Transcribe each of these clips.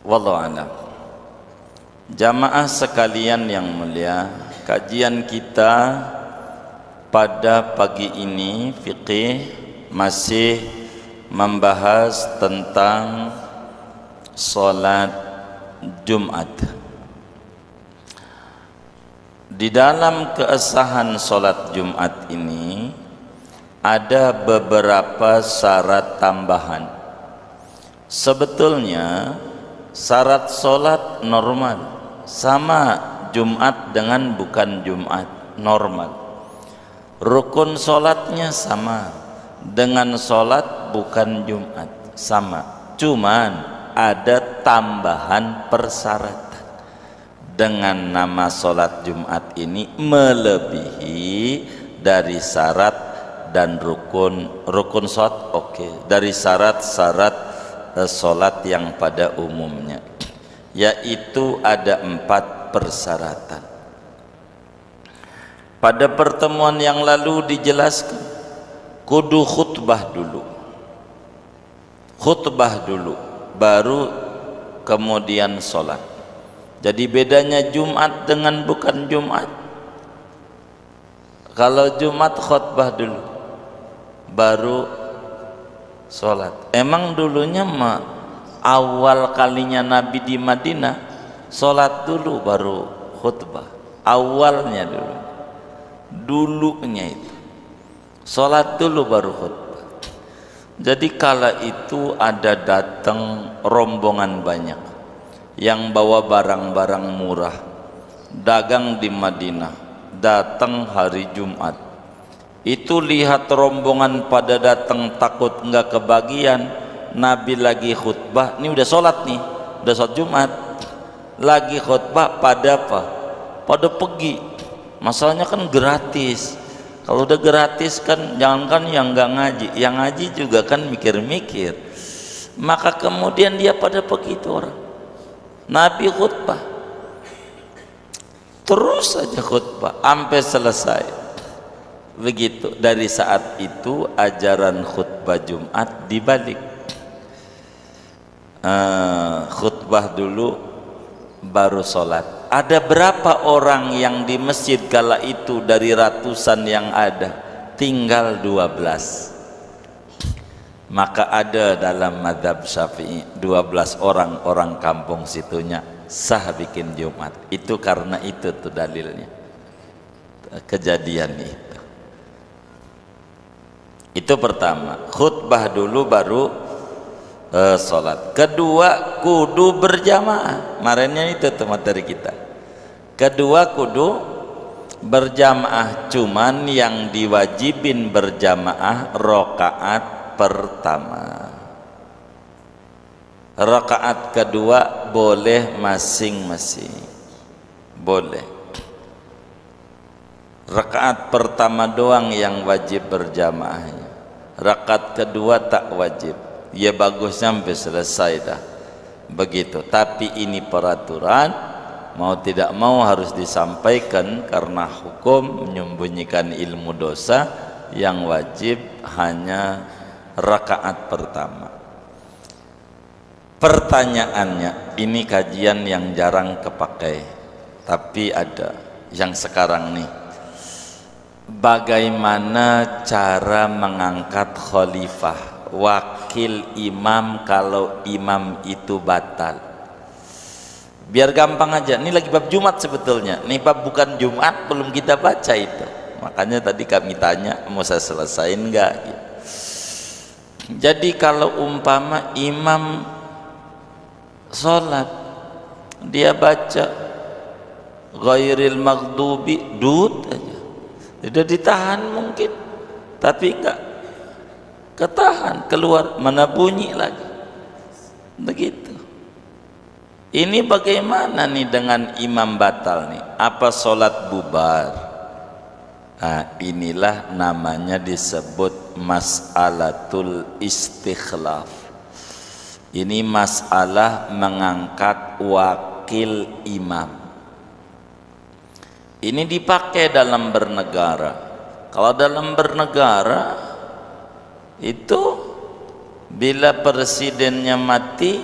Wallahu a'lam. Jamaah sekalian yang mulia, kajian kita pada pagi ini fikih masih membahas tentang salat Jumat. Di dalam keabsahan salat Jumat ini ada beberapa syarat tambahan. Sebetulnya syarat salat normal, sama Jumat dengan bukan Jumat, normal. Rukun salatnya sama dengan salat bukan Jumat, sama. Cuman ada tambahan persyaratan. Dengan nama salat Jumat ini melebihi dari syarat dan rukun salat, dari syarat-syarat salat yang pada umumnya, yaitu ada 4 persyaratan. Pada pertemuan yang lalu dijelaskan kudu khutbah dulu baru kemudian sholat. Jadi bedanya Jumat dengan bukan Jumat, kalau Jumat khutbah dulu baru sholat. Emang dulunya mah awal kalinya Nabi di Madinah sholat dulu baru khutbah. Awalnya dulunya itu sholat dulu baru khutbah. Jadi kala itu ada datang rombongan banyak yang bawa barang-barang murah, dagang di Madinah, datang hari Jumat. Itu lihat rombongan pada datang, takut enggak kebagian. Nabi lagi khutbah, ini udah sholat nih, udah sholat Jumat, lagi khutbah, pada apa? Pada pergi. Masalahnya kan gratis. Kalau udah gratis kan, jangankan yang nggak ngaji, yang ngaji juga kan mikir-mikir. Maka kemudian dia pada pergi itu orang. Nabi khutbah, terus saja khutbah sampai selesai. Begitu. Dari saat itu ajaran khutbah Jumat dibalik. Khutbah dulu baru sholat. Ada berapa orang yang di masjid kala itu dari ratusan yang ada? Tinggal 12. Maka ada dalam mazhab Syafi'i 12 orang kampung situnya sah bikin Jumat. Itu karena itu tuh dalilnya, kejadian itu. Itu pertama, khutbah dulu baru sholat. Kedua, kudu berjamaah. Kemarinnya itu materi kita. Kedua, kudu berjamaah. Cuman yang diwajibin berjamaah rakaat pertama. Rakaat kedua boleh masing-masing, boleh. Rakaat pertama doang yang wajib berjamaahnya, rakaat kedua tak wajib. Ya bagus sampai selesai dah begitu. Tapi ini peraturan, mau tidak mau harus disampaikan karena hukum menyembunyikan ilmu dosa. Yang wajib hanya rakaat pertama. Pertanyaannya, ini kajian yang jarang kepakai, tapi ada yang sekarang nih, bagaimana cara mengangkat khalifah, wakil imam kalau imam itu batal? Biar gampang aja, ini lagi bab Jumat sebetulnya, ini bab bukan Jumat, belum kita baca itu. Makanya tadi kami tanya, mau saya selesain enggak gitu. Jadi kalau umpama imam sholat, dia baca ghairil maghdubi, dud aja, sudah ditahan mungkin, tapi enggak ketahan, keluar, mana bunyi lagi begitu. Ini bagaimana nih dengan imam batal nih? Apa sholat bubar? Nah, inilah namanya disebut mas'alatul istikhlaf. Ini masalah mengangkat wakil imam. Ini dipakai dalam bernegara. Kalau dalam bernegara itu bila presidennya mati,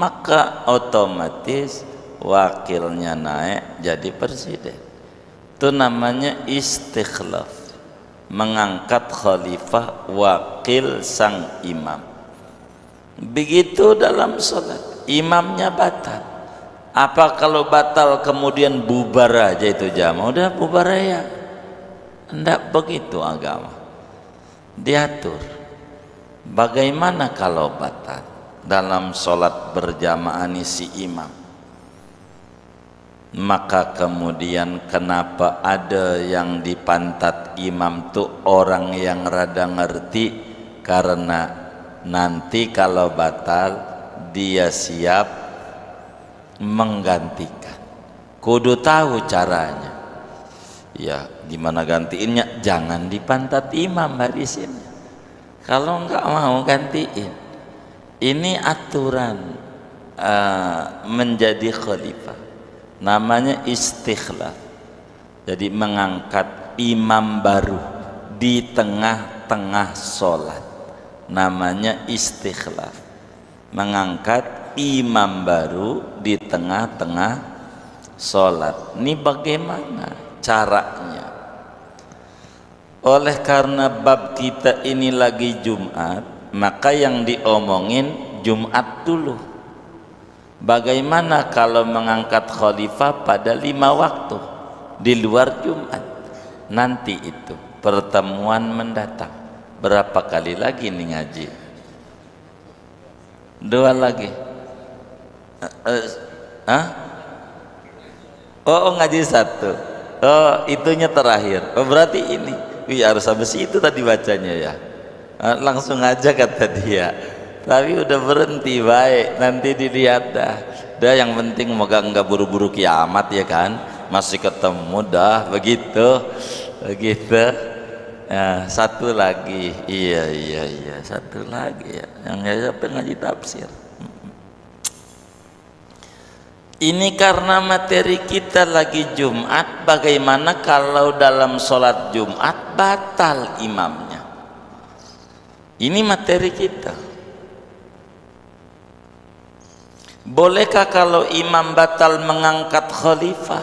maka otomatis wakilnya naik jadi presiden. Itu namanya istikhlaf, mengangkat khalifah wakil sang imam. Begitu dalam sholat, imamnya batal. Apa kalau batal kemudian bubar aja itu jamaah? Udah bubar ya. Tidak begitu agama. Diatur. Bagaimana kalau batal dalam sholat berjamaah si imam? Maka kemudian kenapa ada yang dipantat imam tuh orang yang rada ngerti, karena nanti kalau batal dia siap menggantikan, kudu tahu caranya. Ya gimana gantiinnya? Jangan dipantat imam hadisinnya. Kalau enggak mau gantiin, ini aturan menjadi khalifah, namanya istikhlaf. Jadi mengangkat imam baru di tengah-tengah sholat, namanya istikhlaf. Mengangkat imam baru di tengah-tengah sholat. Ini bagaimana caranya? Oleh karena bab kita ini lagi Jumat, maka yang diomongin Jumat dulu. Bagaimana kalau mengangkat khalifah pada 5 waktu di luar Jumat? Nanti itu pertemuan mendatang. Berapa kali lagi nih ngaji? 2 lagi. Oh ngaji 1. Oh itunya terakhir. Oh berarti ini. Wih harus sampai situ tadi bacanya ya. Langsung aja kata dia. Tapi udah berhenti, baik, nanti dilihat dah. Dah yang penting moga enggak buru-buru kiamat ya kan. Masih ketemu dah begitu. Begitu. Ya, 1 lagi. Iya, 1 lagi ya. Yang siapa ngaji tafsir. Ini karena materi kita lagi Jumat, bagaimana kalau dalam sholat Jumat batal imamnya? Ini materi kita. Bolehkah kalau imam batal mengangkat khalifah?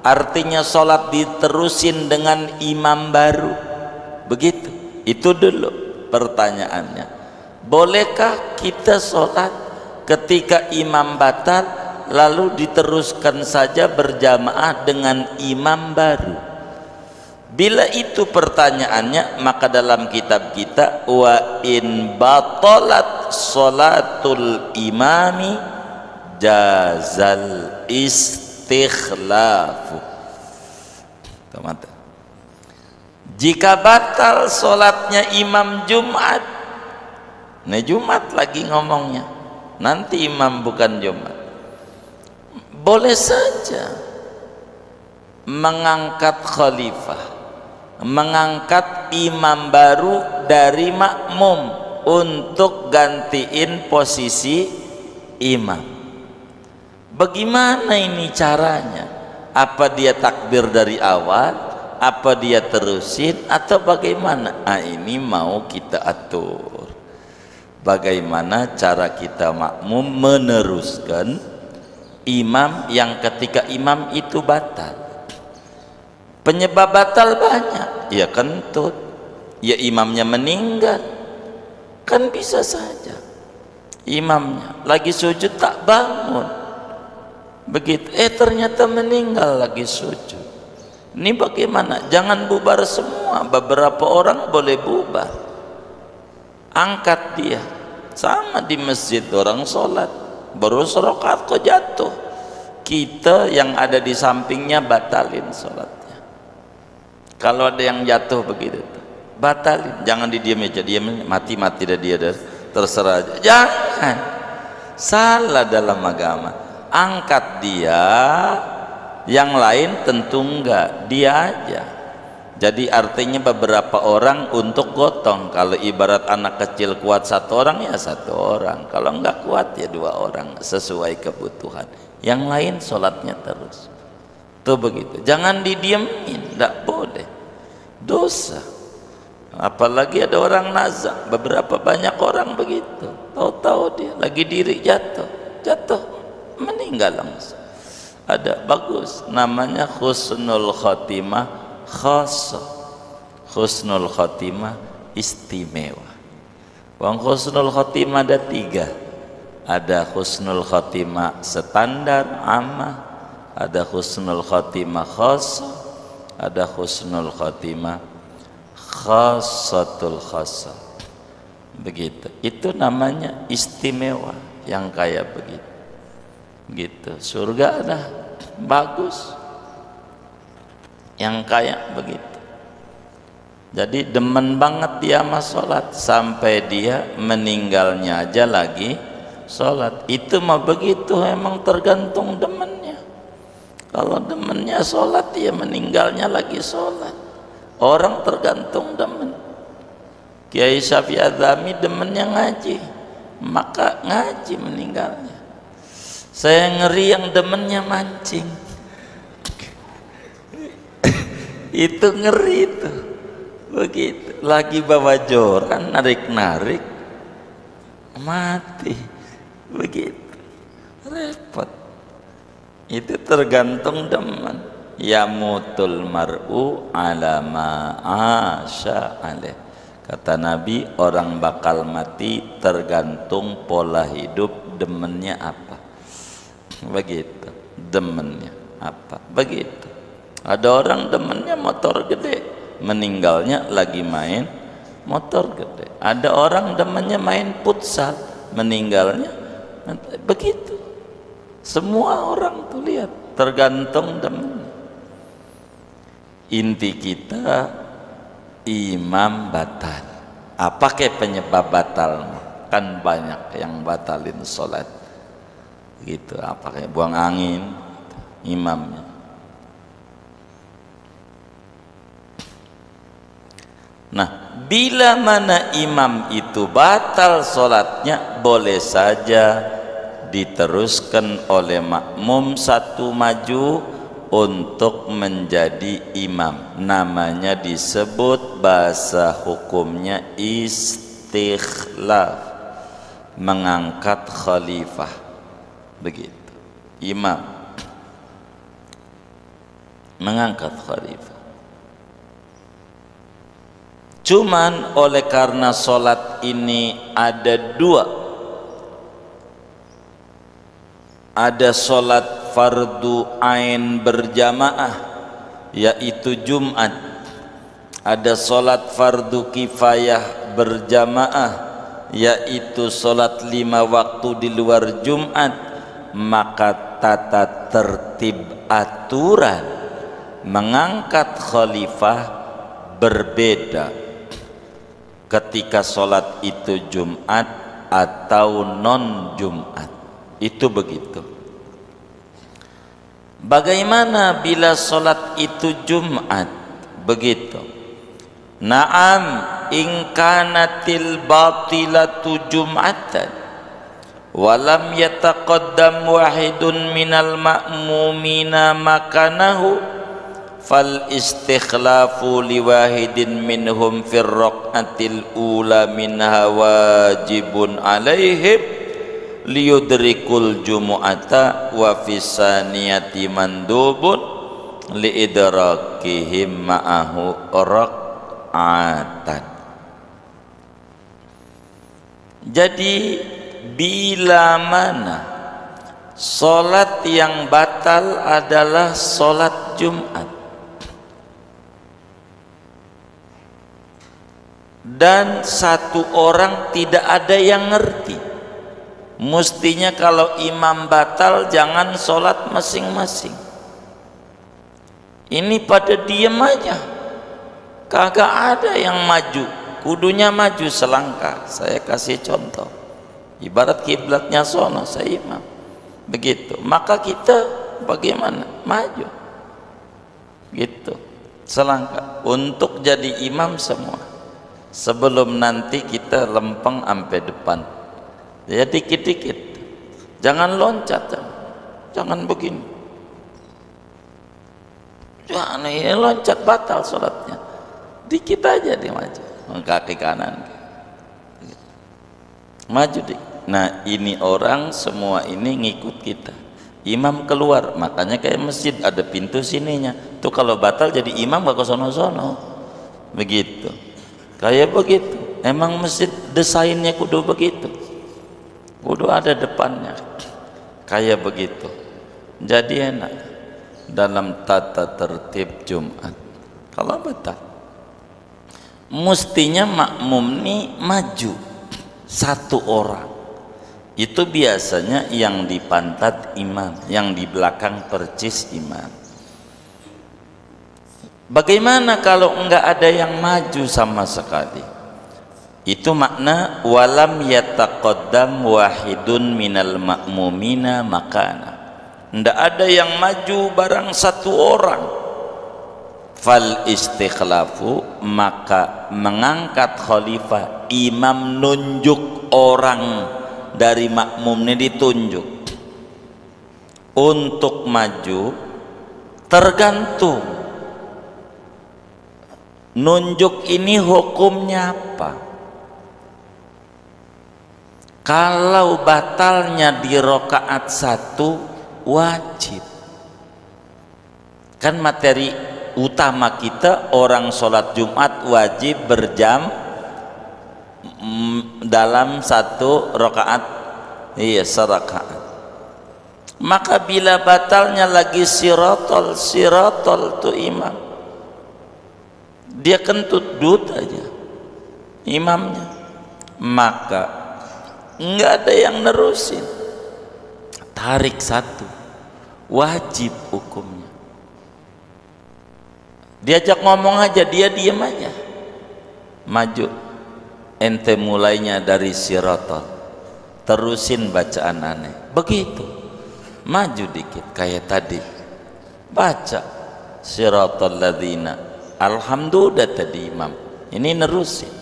Artinya sholat diterusin dengan imam baru. Begitu. Itu dulu pertanyaannya. Bolehkah kita sholat ketika imam batal lalu diteruskan saja berjamaah dengan imam baru? Bila itu pertanyaannya, maka dalam kitab kita wa in batalat sholatul imami jazal istikhlafu. Jika batal sholatnya imam Jumat, nah Jumat lagi ngomongnya, nanti imam bukan Jumat, boleh saja mengangkat khalifah, mengangkat imam baru dari makmum untuk gantiin posisi imam. Bagaimana ini caranya? Apa dia takbir dari awal? Apa dia terusin? Atau bagaimana? Nah, ini mau kita atur. Bagaimana cara kita makmum meneruskan imam yang ketika imam itu batal? Penyebab batal banyak. Ya kentut, ya imamnya meninggal, kan bisa saja imamnya lagi sujud tak bangun, begitu ternyata meninggal lagi sujud. Ini bagaimana? Jangan bubar semua, beberapa orang boleh bubar, angkat dia. Sama di masjid orang sholat baru serokat kok jatuh, kita yang ada di sampingnya batalin sholatnya. Kalau ada yang jatuh begitu batalin, jangan didiam aja, diam mati-mati dah dia dah, terserah aja. Jangan, salah dalam agama. Angkat dia, yang lain tentu enggak, dia aja. Jadi artinya beberapa orang untuk gotong. Kalau ibarat anak kecil kuat 1 orang ya 1 orang, kalau enggak kuat ya 2 orang, sesuai kebutuhan. Yang lain sholatnya terus. Tuh begitu, jangan didiemin, enggak boleh, dosa. Apalagi ada orang nazak, beberapa banyak orang begitu, tahu-tahu dia lagi diri jatuh, jatuh meninggal langsung. Ada bagus namanya husnul khotimah khassah, husnul khotimah istimewa. Wong husnul khotimah ada 3, ada husnul khotimah standar ammah, ada husnul khotimah khassah, ada husnul khotimah khassatul khassah. Begitu, itu namanya istimewa yang kayak begitu. Gitu, surga ada bagus yang kayak begitu. Jadi demen banget dia sama sholat, sampai dia meninggalnya aja lagi sholat. Itu mah begitu, emang tergantung demennya. Kalau demennya sholat, dia meninggalnya lagi sholat. Orang tergantung demen. Kiai Syafi'i Adzami demennya ngaji, maka ngaji meninggalnya. Saya ngeri yang demennya mancing. Itu ngeri itu. Begitu, lagi bawa joran, narik-narik, mati. Begitu, repot. Itu tergantung demen. Yamutul mar'u ala ma'asha alaih. Kata Nabi, orang bakal mati tergantung pola hidup, demennya apa. Begitu, demennya apa. Begitu. Ada orang demennya motor gede, meninggalnya lagi main motor gede. Ada orang demennya main futsal, meninggalnya begitu. Semua orang tuh lihat, tergantung demen. Inti kita imam batal. Apa kayak penyebab batal? Kan banyak yang batalin sholat gitu. Apa kayak buang angin imamnya. Nah, bila mana imam itu batal sholatnya, boleh saja diteruskan oleh makmum satu maju untuk menjadi imam. Namanya disebut bahasa hukumnya istikhlaf, mengangkat khalifah. Begitu, imam mengangkat khalifah. Cuman oleh karena sholat ini ada 2, ada sholat fardu ain berjamaah yaitu Jumat, ada sholat fardu kifayah berjamaah yaitu sholat 5 waktu di luar Jumat. Maka tata tertib aturan mengangkat khalifah berbeda ketika sholat itu Jumat atau non Jumat. Itu begitu. Bagaimana bila sholat itu Jumat? Begitu. Naam in kanatil batilatu Jum'atan walam yataqaddam wahidun minal ma'mumina makanahu fal istikhlafu liwahidin minhum fir raqatil ula minha wajibun alaihim liyudrikul jumu'ata wa fisaniyati mandubun liidrakihim ma'ahu raq'atan. Jadi bila mana sholat yang batal adalah sholat Jumat dan satu orang tidak ada yang ngerti, mestinya kalau imam batal jangan sholat masing-masing. Ini pada diem aja, kagak ada yang maju, kudunya maju selangkah. Saya kasih contoh, ibarat kiblatnya sono, saya imam begitu, maka kita bagaimana? Maju gitu, selangkah untuk jadi imam semua, sebelum nanti kita lempeng sampai depan. Ya dikit-dikit, jangan loncat, jangan begini, jangan ini loncat, batal sholatnya. Dikit aja dia maju, kaki kanan maju dik. Nah ini orang semua ini ngikut kita. Imam keluar, makanya kayak masjid ada pintu sininya. Tuh kalau batal jadi imam gak ke sono-sono. Begitu. Kayak begitu. Emang masjid desainnya kudu begitu. Kudu ada depannya. Kayak begitu. Jadi enak dalam tata tertib Jumat. Kalau batal, mestinya makmum nih maju satu orang. Itu biasanya yang di pantat imam, yang di belakang percis imam. Bagaimana kalau enggak ada yang maju sama sekali? Itu makna walam yataqaddam wahidun minal ma'mumina makana. Enggak ada yang maju barang satu orang. Fal istikhlafu, maka mengangkat khalifah, imam nunjuk orang dari makmumnya, ditunjuk untuk maju. Tergantung nunjuk ini hukumnya apa. Kalau batalnya di rakaat 1 wajib. Kan materi utama kita orang sholat Jumat wajib berjam dalam 1 rakaat, iya serakaat. Maka bila batalnya lagi sirotol tuh imam, dia kentut dut aja imamnya, maka nggak ada yang nerusin. Tarik 1 wajib hukumnya. Diajak ngomong aja dia diem aja, maju. Ente mulainya dari sirotol, terusin bacaan aneh, begitu. Maju dikit kayak tadi, baca sirotol ladzina, alhamdulillah tadi imam, ini nerusin.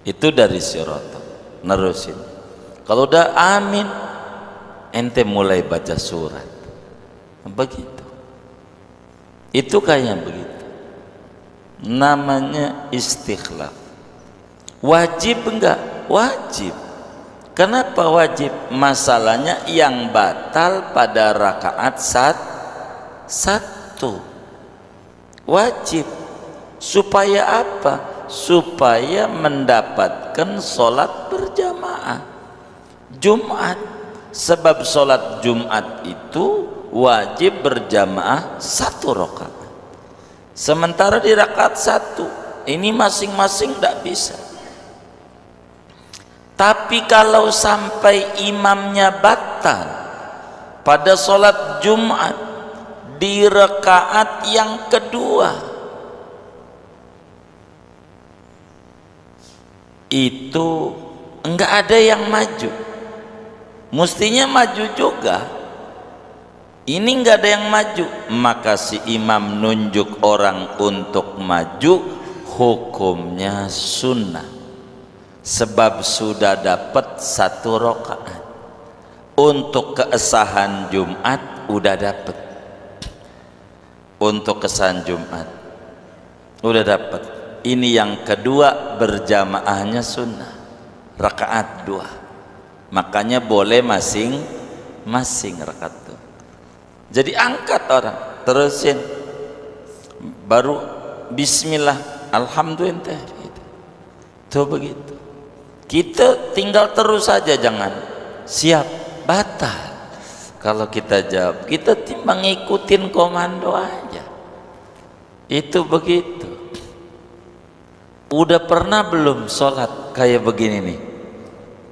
Itu dari sirotol, nerusin. Kalau udah amin, ente mulai baca surat, begitu. Itu kayak begitu. Namanya istikhlaf. Wajib enggak? Wajib. Kenapa wajib? Masalahnya yang batal pada rakaat 1. Wajib. Supaya apa? Supaya mendapatkan sholat berjamaah Jumat. Sebab sholat Jumat itu wajib berjamaah 1 rakaat. Sementara di rakaat 1 ini masing-masing tidak bisa. Tapi kalau sampai imamnya batal pada sholat Jumat di rakaat yang kedua, itu enggak ada yang maju. Mestinya maju juga. Ini enggak ada yang maju, maka si imam nunjuk orang untuk maju, hukumnya sunnah. Sebab sudah dapat 1 rakaat. Untuk keesahan Jumat udah dapat. Untuk keesahan Jumat udah dapat. Ini yang kedua berjamaahnya sunnah, rakaat 2. Makanya boleh masing-masing rakaat 2. Jadi angkat orang, terusin, baru bismillah, alhamdulillah, gitu. Tuh begitu. Kita tinggal terus saja, jangan siap batal. Kalau kita jawab, kita timbang ngikutin komando aja. Itu begitu. Udah pernah belum sholat kayak begini nih?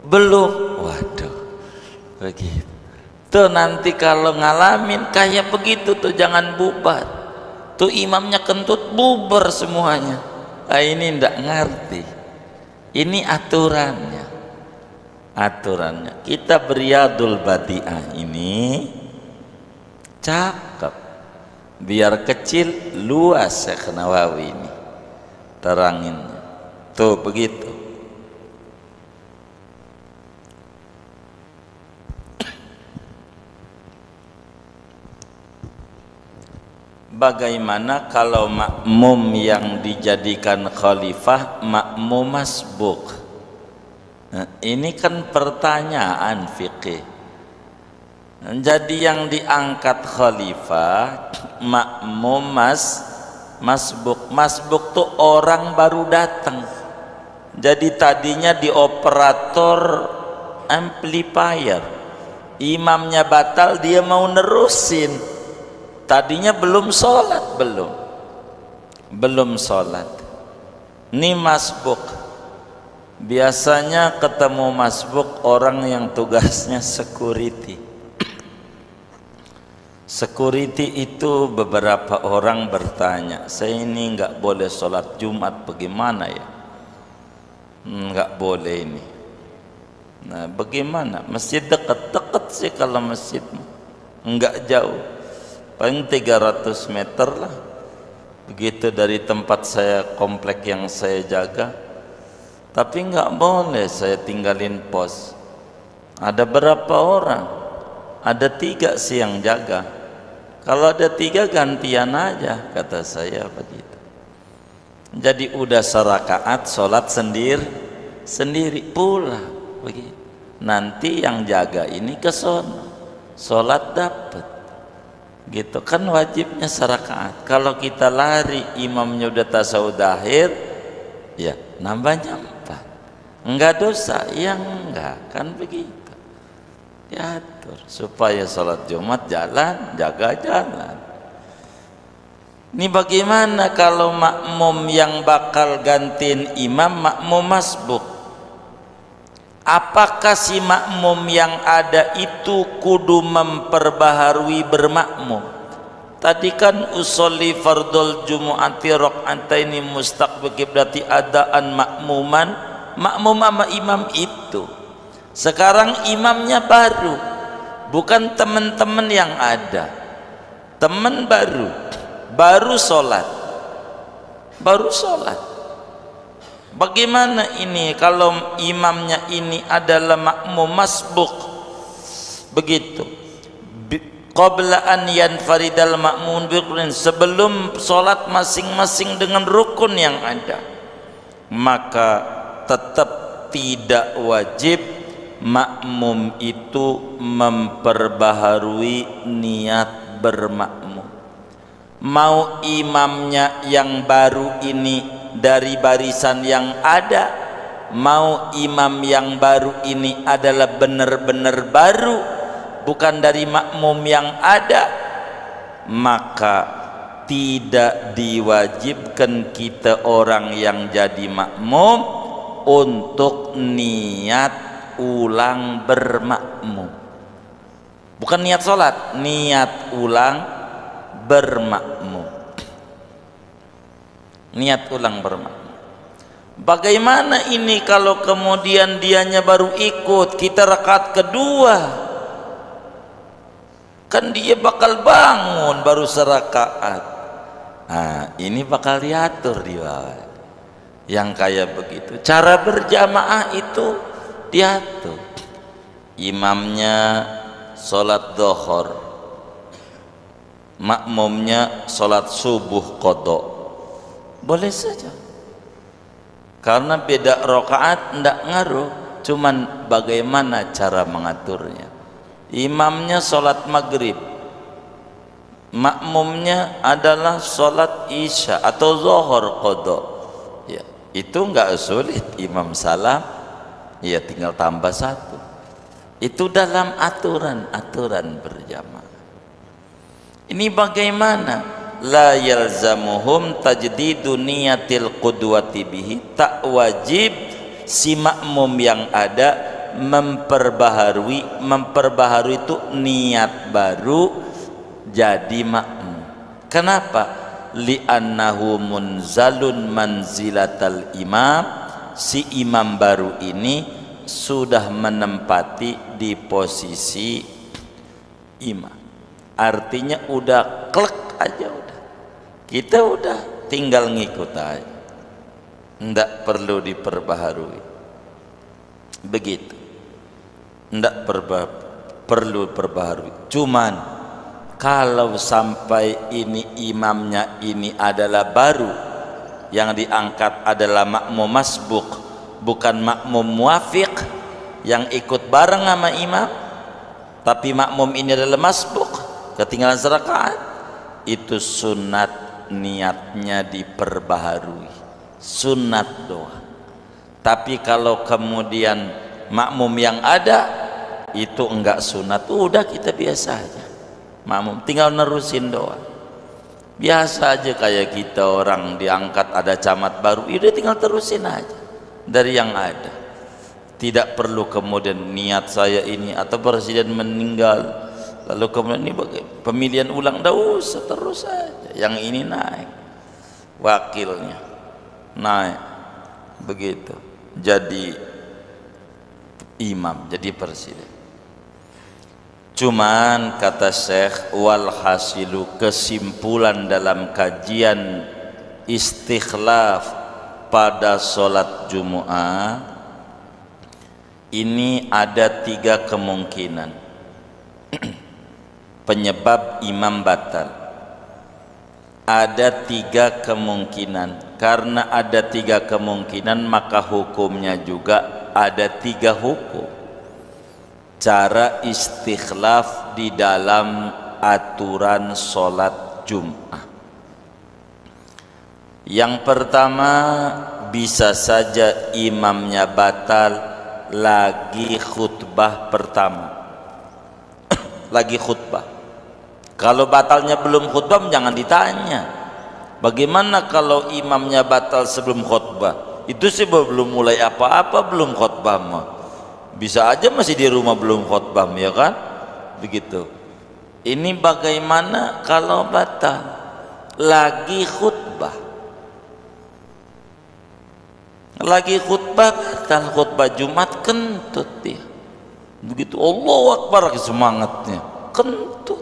Belum. Waduh, begitu. Tuh nanti kalau ngalamin kayak begitu tuh jangan bubar. Tuh imamnya kentut, bubar semuanya. Ah, ini ndak ngerti. Ini aturannya. Aturannya. Kita Riyadul Badi'ah ini cakep. Biar kecil luas Syekh Nawawi ini teranginnya. Tuh begitu. Bagaimana kalau makmum yang dijadikan khalifah makmum masbuk? Nah, ini kan pertanyaan fikih. Jadi yang diangkat khalifah, makmum, masbuk. Masbuk tuh orang baru datang. Jadi tadinya di operator amplifier, imamnya batal, dia mau nerusin. Tadinya belum sholat, belum sholat. Ini masbuk. Biasanya ketemu masbuk orang yang tugasnya security. Security itu beberapa orang bertanya, saya ini nggak boleh sholat Jumat, bagaimana ya? Nggak boleh ini. Nah, bagaimana? Masjid dekat sih kalau masjid, nggak jauh, paling 300 meter lah. Begitu dari tempat saya, komplek yang saya jaga. Tapi nggak boleh saya tinggalin pos. Ada berapa orang? Ada 3 sih yang jaga. Kalau ada 3 gantian aja, kata saya begitu. Jadi udah serakaat sholat sendiri pula begitu. Nanti yang jaga ini ke sono, sholat dapat. Gitu kan, wajibnya serakaat. Kalau kita lari, imamnya udah tasawuf akhir, ya nambahnya 4. Enggak dosa, ya enggak, kan begitu. Diatur supaya sholat Jumat jalan, jaga jalan. Ini bagaimana kalau makmum yang bakal gantiin imam makmum masbuk? Apakah si makmum yang ada itu kudu memperbaharui bermakmum? Tadi kan usolli fardul jumu'ati raq'ataini mustaqbil qiblati adaan makmuman, makmum sama imam itu. Sekarang imamnya baru, bukan teman-teman yang ada. Teman baru sholat. Bagaimana ini kalau imamnya ini adalah makmum masbuk? Begitu. Qabla an yanfaridal makmun birukunin, sebelum sholat masing-masing dengan rukun yang ada, maka tetap tidak wajib makmum itu memperbaharui niat bermakmum. Mau imamnya yang baru ini dari barisan yang ada, mau imam yang baru ini adalah benar-benar baru, bukan dari makmum yang ada, maka tidak diwajibkan kita orang yang jadi makmum untuk niat ulang bermakmum. Bukan niat sholat, niat ulang bermakmum. Niat ulang bermakmum. Bagaimana ini kalau kemudian dianya baru ikut, kita rakaat kedua, kan dia bakal bangun baru serakaat. Nah, ini bakal diatur di bawah. Yang kayak begitu, cara berjamaah itu diatur. Imamnya sholat dhuhur, makmumnya sholat subuh qadha, boleh saja, karena beda rakaat ndak ngaruh, cuman bagaimana cara mengaturnya. Imamnya sholat maghrib, makmumnya adalah sholat isya atau zuhur qadha, ya itu nggak sulit. Imam salam, ya tinggal tambah 1. Itu dalam aturan berjamaah. Ini bagaimana? La yalzamuhum tajdidu niyatil qudwati bihi, tak wajib si makmum yang ada memperbaharui itu niat baru jadi makmum. Kenapa? Li'annahu munzalun manzilatal imam, si imam baru ini sudah menempati di posisi imam. Artinya udah klek aja, udah, kita udah tinggal ngikut aja, ndak perlu diperbaharui. Begitu, ndak perlu perbaharui. Cuman kalau sampai ini imamnya ini adalah baru, yang diangkat adalah makmum masbuk, bukan makmum muafiq yang ikut bareng sama imam, tapi makmum ini adalah masbuk, ketinggalan serakaat, itu sunat niatnya diperbaharui, sunat doa. Tapi kalau kemudian makmum yang ada itu enggak sunat, udah kita biasa aja, makmum tinggal nerusin doa biasa aja, kayak kita orang diangkat ada camat baru, udah tinggal terusin aja dari yang ada. Tidak perlu kemudian niat saya ini, atau presiden meninggal lalu kemudian ini pemilihan ulang, dah usah, terus saja yang ini naik, wakilnya naik, begitu jadi imam, jadi presiden. Cuman kata Syekh, wal hasilu, kesimpulan dalam kajian istikhlaf pada sholat Jumu'ah ini ada 3 kemungkinan penyebab imam batal. Ada 3 kemungkinan. Karena ada 3 kemungkinan, maka hukumnya juga ada 3 hukum. Cara istikhlaf di dalam aturan sholat Jum'ah. Yang pertama, bisa saja imamnya batal lagi khutbah pertama. Lagi khutbah. Kalau batalnya belum khutbah, jangan ditanya. Bagaimana kalau imamnya batal sebelum khutbah? Itu sih belum mulai apa-apa, belum khutbah mah. Bisa aja masih di rumah belum khutbah, ya kan? Begitu. Ini bagaimana kalau batal lagi khutbah? Lagi khutbah batal, khutbah Jumat kentut dia. Begitu, Allahu Akbar, semangatnya kentut.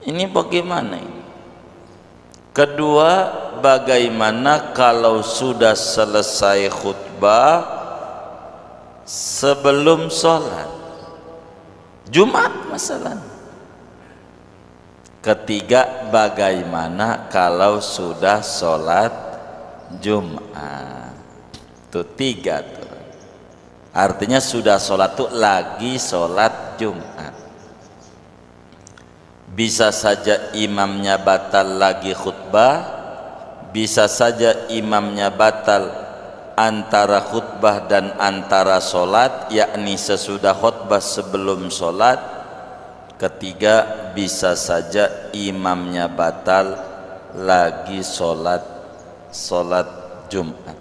Ini bagaimana ini? Kedua, bagaimana kalau sudah selesai khutbah sebelum sholat Jumat masalah. Ketiga, bagaimana kalau sudah sholat Jumat? Itu 3 tuh. Artinya sudah sholat tuh lagi sholat Jumat. Bisa saja imamnya batal lagi khutbah, bisa saja imamnya batal antara khutbah dan antara sholat, yakni sesudah khutbah sebelum sholat. Ketiga, bisa saja imamnya batal lagi sholat Jumat.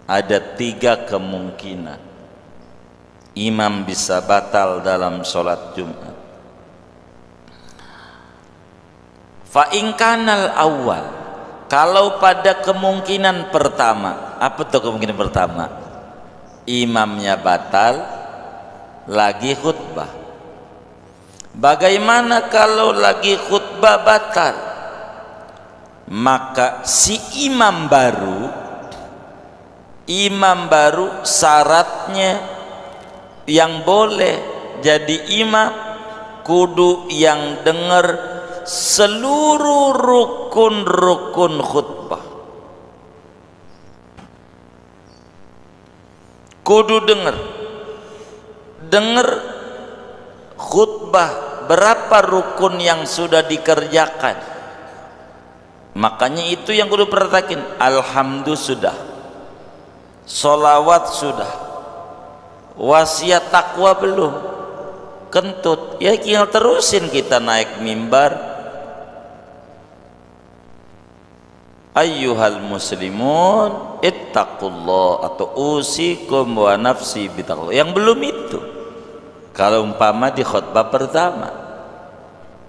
Ada 3 kemungkinan imam bisa batal dalam sholat Jumat. Fa in kanal awal, kalau pada kemungkinan pertama, apa tuh kemungkinan pertama? Imamnya batal lagi khutbah. Bagaimana kalau lagi khutbah batal? Maka si imam baru syaratnya yang boleh jadi imam kudu yang dengar seluruh rukun-rukun khutbah. Kudu dengar khutbah berapa rukun yang sudah dikerjakan. Makanya itu yang kudu perhatikan. Alhamdulillah sudah, sholawat sudah, wasiat takwa belum, kentut ya, tinggal terusin kita naik mimbar. Ayyuhal muslimun ittaqullah, atau usikum wa nafsi bitaqullah. Yang belum itu kalau umpama di khutbah pertama,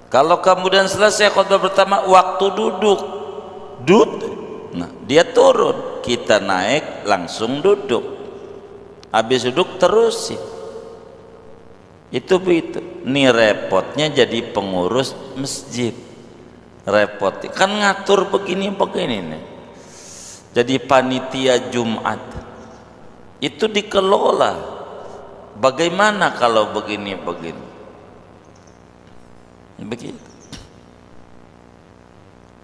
kalau kemudian selesai khutbah pertama waktu duduk, nah dia turun, kita naik langsung duduk, habis duduk terusin. Itu begitu. Nih repotnya jadi pengurus masjid, repot kan ngatur begini nih. Jadi panitia Jumat itu dikelola. Bagaimana kalau begini begitu?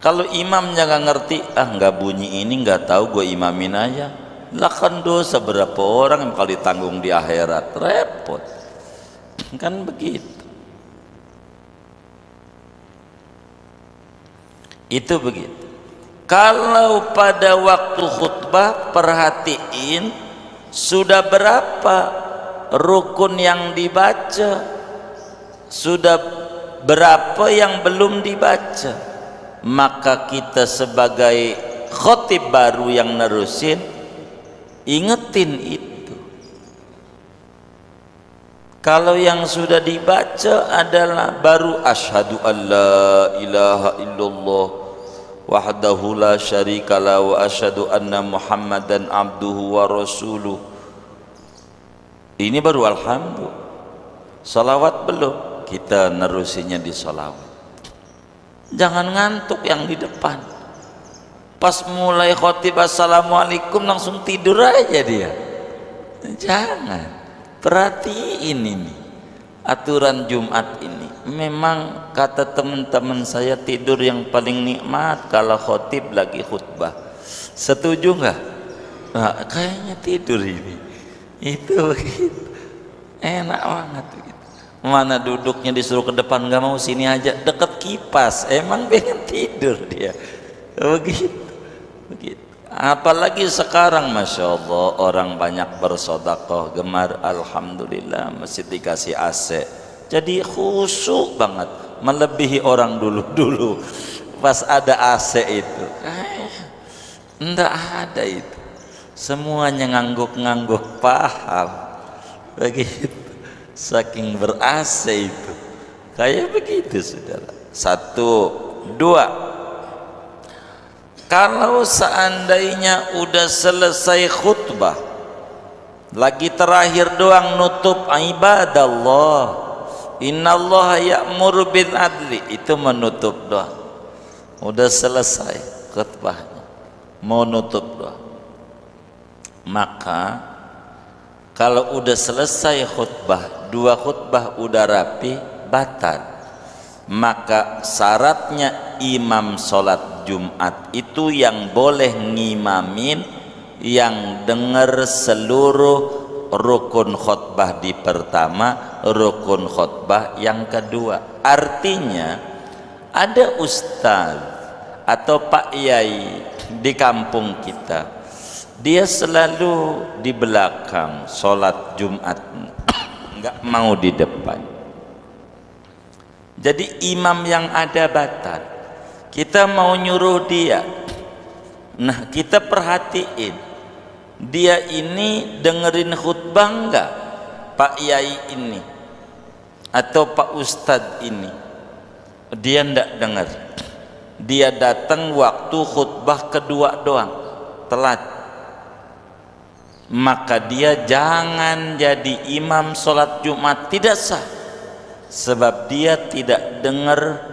Kalau imamnya nggak ngerti, nggak bunyi ini, nggak tahu, gue imamin aja. Lah kan dosa berapa orang yang bakal ditanggung di akhirat, repot. Kan begitu. Itu begitu. Kalau pada waktu khutbah perhatiin sudah berapa rukun yang dibaca, sudah berapa yang belum dibaca, maka kita sebagai khotib baru yang nerusin ingetin itu. Kalau yang sudah dibaca adalah baru asyhadu alla ilaha illallah wahdahu la syarikalah wa asyhadu anna muhammadan abduhu wa rasuluh. Ini baru alhamdulillah. Salawat belum, kita nerusinya di salawat. Jangan ngantuk yang di depan. Pas mulai khotib assalamualaikum langsung tidur aja dia. Jangan. Perhatiin ini aturan Jumat ini. Memang kata teman-teman saya tidur yang paling nikmat kalau khotib lagi khutbah. Setuju nggak? Nah, kayaknya tidur ini. Itu begitu. Enak banget gitu. Mana duduknya disuruh ke depan nggak mau, sini aja deket kipas. Emang pengen tidur dia. Begitu. Begitu. Apalagi sekarang Masya Allah orang banyak bersodakoh, gemar, alhamdulillah masjid dikasih AC, jadi khusyuk banget, melebihi orang dulu pas ada AC itu. Enggak ada itu, semuanya ngangguk-ngangguk, paham begitu, saking ber-AC itu kayak begitu saudara. Satu, dua, kalau seandainya udah selesai khutbah, lagi terakhir doang nutup ibadallah, innallaha ya'muru bil adli, itu menutup doang. Udah selesai khutbahnya, mau nutup doang. Maka kalau udah selesai khutbah, dua khutbah udah rapi, batal. Maka syaratnya imam sholat Jumat itu yang boleh ngimamin yang dengar seluruh rukun khutbah di pertama, rukun khutbah yang kedua. Artinya ada ustaz atau pak yai di kampung kita, dia selalu di belakang sholat Jumat, nggak mau di depan. Jadi imam yang ada batal. Kita mau nyuruh dia, nah kita perhatiin dia ini dengerin khutbah enggak, Pak Yai ini atau Pak Ustadz ini. Dia enggak dengar, dia datang waktu khutbah kedua doang, telat, maka dia jangan jadi imam sholat Jumat, tidak sah, sebab dia tidak dengar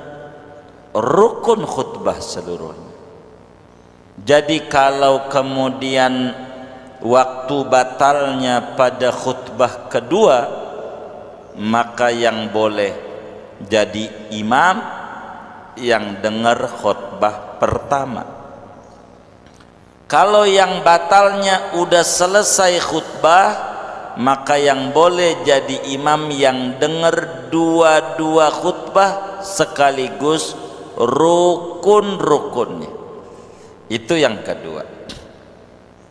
rukun khutbah seluruhnya. Jadi kalau kemudian waktu batalnya pada khutbah kedua, maka yang boleh jadi imam yang dengar khutbah pertama. Kalau yang batalnya udah selesai khutbah, maka yang boleh jadi imam yang dengar dua-dua khutbah sekaligus rukun-rukunnya. Itu yang kedua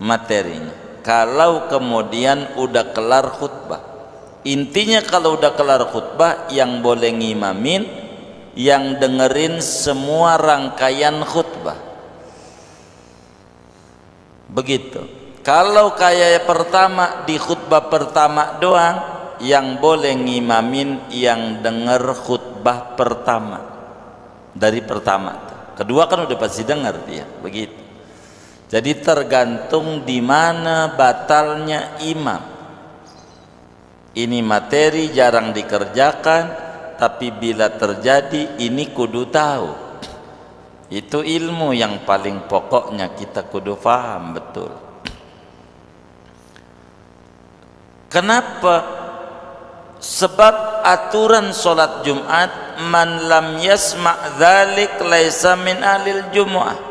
materinya. Kalau kemudian udah kelar khutbah, intinya kalau udah kelar khutbah yang boleh ngimamin yang dengerin semua rangkaian khutbah. Begitu. Kalau kayak pertama di khutbah pertama doang, yang boleh ngimamin yang denger khutbah pertama. Dari pertama, kedua kan udah pasti dengar dia, begitu. Jadi tergantung di mana batalnya imam. Ini materi jarang dikerjakan, tapi bila terjadi ini kudu tahu. Itu ilmu yang paling pokoknya kita kudu paham betul. Kenapa? Sebab aturan sholat Jumat man lam yasma' dzalik laisa min ahlil jumu'ah.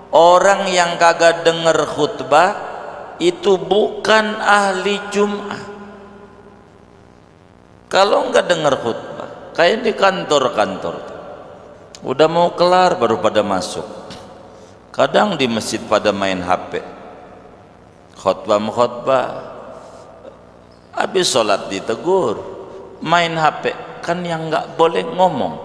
Orang yang kagak denger khutbah itu bukan ahli Jum'ah. Kalau enggak denger khutbah, kayak di kantor-kantor, udah mau kelar baru pada masuk. Kadang di masjid pada main HP, khutbah, habis sholat ditegur, main HP. Kan yang nggak boleh ngomong,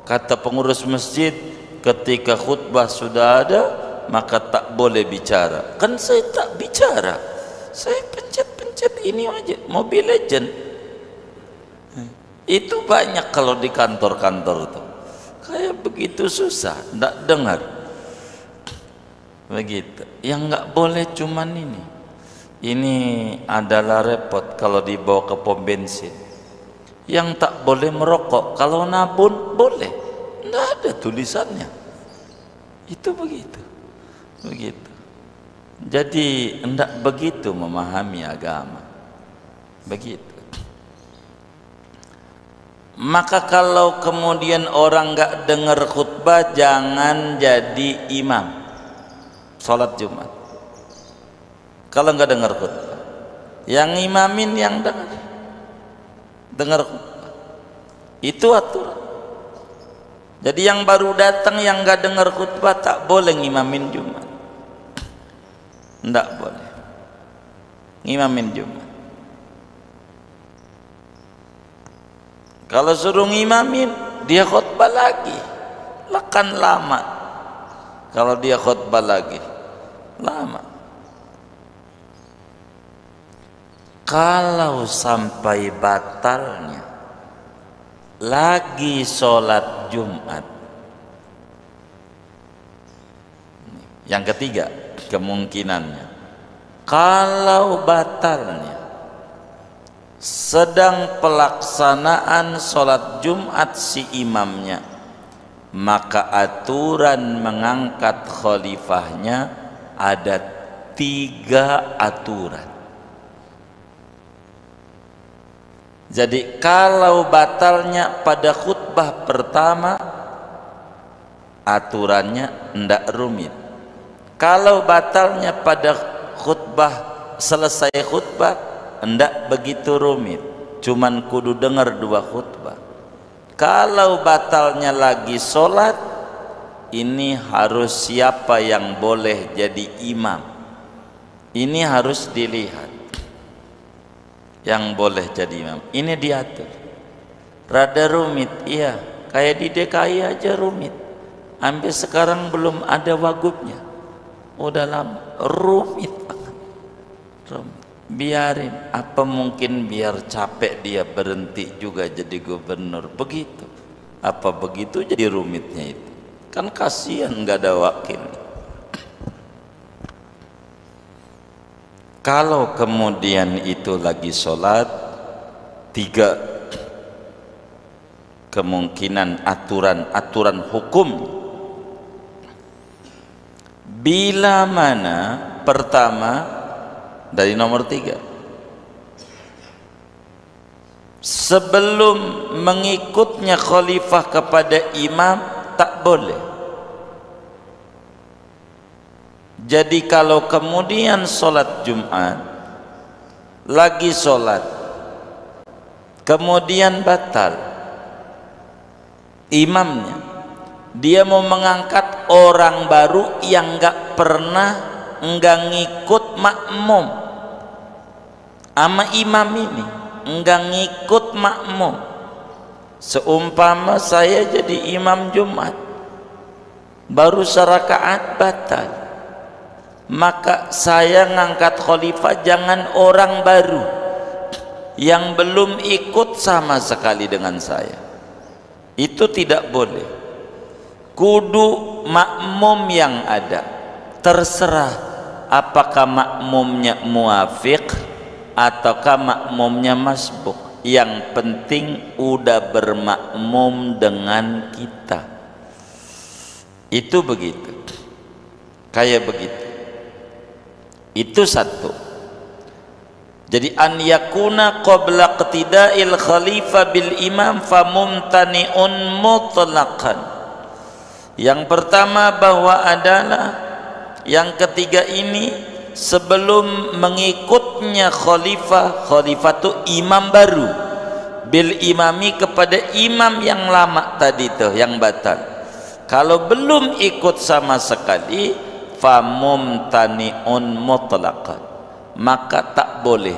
kata pengurus masjid, ketika khutbah sudah ada maka tak boleh bicara. Kan saya tak bicara, saya pencet ini aja, Mobile Legend. Itu banyak kalau di kantor-kantor tuh kayak begitu, susah, nggak dengar begitu. Yang nggak boleh cuman ini adalah repot kalau dibawa ke pom bensin. Yang tak boleh merokok, kalau nabun boleh, nggak ada tulisannya. Itu begitu. Jadi hendak begitu memahami agama, begitu. Maka kalau kemudian orang nggak dengar khutbah, jangan jadi imam sholat Jumat. Kalau nggak dengar khutbah, yang imamin yang dengar khutbah. Itu aturan. Jadi yang baru datang yang nggak dengar khutbah tak boleh ngimamin Jumat. Nggak boleh ngimamin Jumat. Kalau suruh ngimamin, dia khutbah lagi, kan lama. Kalau dia khutbah lagi, lama. Kalau sampai batalnya lagi sholat Jumat, yang ketiga kemungkinannya, kalau batalnya sedang pelaksanaan sholat Jumat si imamnya, maka aturan mengangkat khalifahnya ada 3 aturan. Jadi kalau batalnya pada khutbah pertama, aturannya ndak rumit. Kalau batalnya pada khutbah, selesai khutbah, ndak begitu rumit, cuman kudu dengar 2 khutbah. Kalau batalnya lagi sholat, ini harus siapa yang boleh jadi imam, ini harus dilihat. Yang boleh jadi imam ini diatur. Rada rumit, iya, kayak di DKI aja rumit. Sampai sekarang belum ada wagubnya, udah lama, rumit banget. Biarin, apa mungkin biar capek dia berhenti juga jadi gubernur, begitu. Apa begitu jadi rumitnya itu? Kan kasihan nggak ada wakil. Kalau kemudian itu lagi sholat, 3 kemungkinan aturan hukum. Bila mana pertama dari nomor 3, sebelum mengikutnya khalifah kepada imam tak boleh. Jadi kalau kemudian sholat Jumat, lagi sholat, kemudian batal imamnya, dia mau mengangkat orang baru yang nggak ngikut makmum sama imam ini, nggak ngikut makmum. Seumpama saya jadi imam Jumat, baru serakaat batal, maka saya ngangkat khalifah jangan orang baru yang belum ikut sama sekali dengan saya. Itu tidak boleh. Kudu makmum yang ada. Terserah apakah makmumnya muafiq ataukah makmumnya masbuk. Yang penting udah bermakmum dengan kita. Itu begitu. Kayak begitu. Itu satu. Jadi an yakuna qabla qtida'il khalifah bil imam famumtani'un mutlaqan. Yang pertama bahwa adalah yang ketiga ini sebelum mengikutnya khalifah itu imam baru bil imami kepada imam yang lama tadi tuh yang batal. Kalau belum ikut sama sekali famumtani'un mutlaqan, maka tak boleh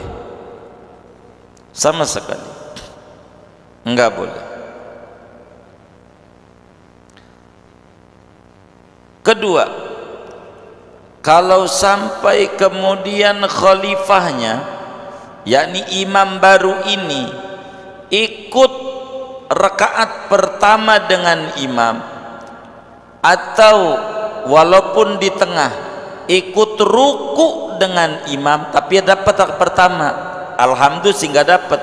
sama sekali, enggak boleh. Kedua, kalau sampai kemudian khalifahnya yakni imam baru ini ikut rakaat pertama dengan imam, atau walaupun di tengah ikut ruku dengan imam tapi dapat rakaat pertama, alhamdulillah sehingga dapat,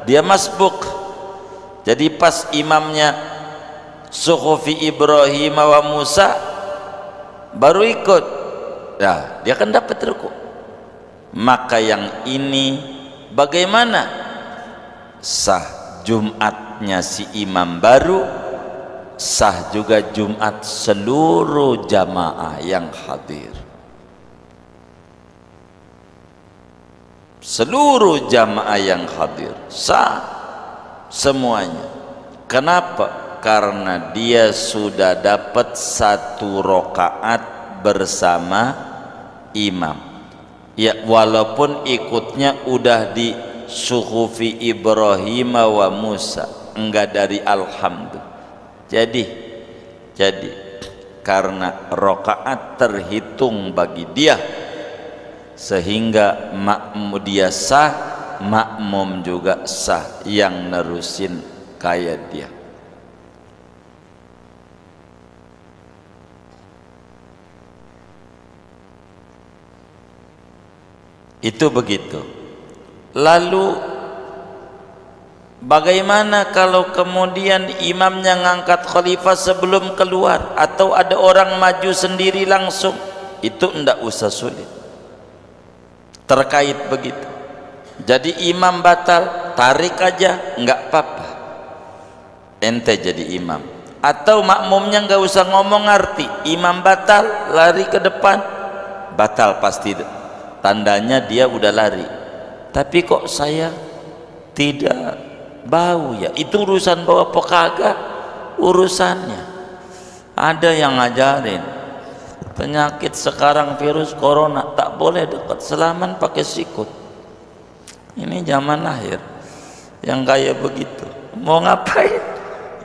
dia masbuk. Jadi pas imamnya suhufi Ibrahim wa Musa baru ikut, nah dia kan dapat ruku. Maka yang ini bagaimana? Sah Jumatnya si imam baru, sah juga Jumat seluruh jamaah yang hadir. Seluruh jamaah yang hadir sah semuanya. Kenapa? Karena dia sudah dapat satu rakaat bersama imam. Ya, walaupun ikutnya udah di suhufi Ibrahim wa Musa, enggak dari alhamdulillah. Jadi karena rakaat terhitung bagi dia sehingga makmum dia sah, makmum juga sah yang nerusin kayak dia. Itu begitu. Lalu bagaimana kalau kemudian imamnya ngangkat khalifah sebelum keluar, atau ada orang maju sendiri langsung? Itu enggak usah sulit terkait begitu. Jadi imam batal, tarik aja, enggak apa-apa, ente jadi imam. Atau makmumnya enggak usah ngomong, ngerti imam batal, lari ke depan, batal pasti, tandanya dia udah lari. Tapi kok saya tidak bau ya, itu urusan bawa apa kagak urusannya. Ada yang ngajarin penyakit sekarang virus corona tak boleh dekat salaman pakai sikut. Ini zaman akhir yang kayak begitu, mau ngapain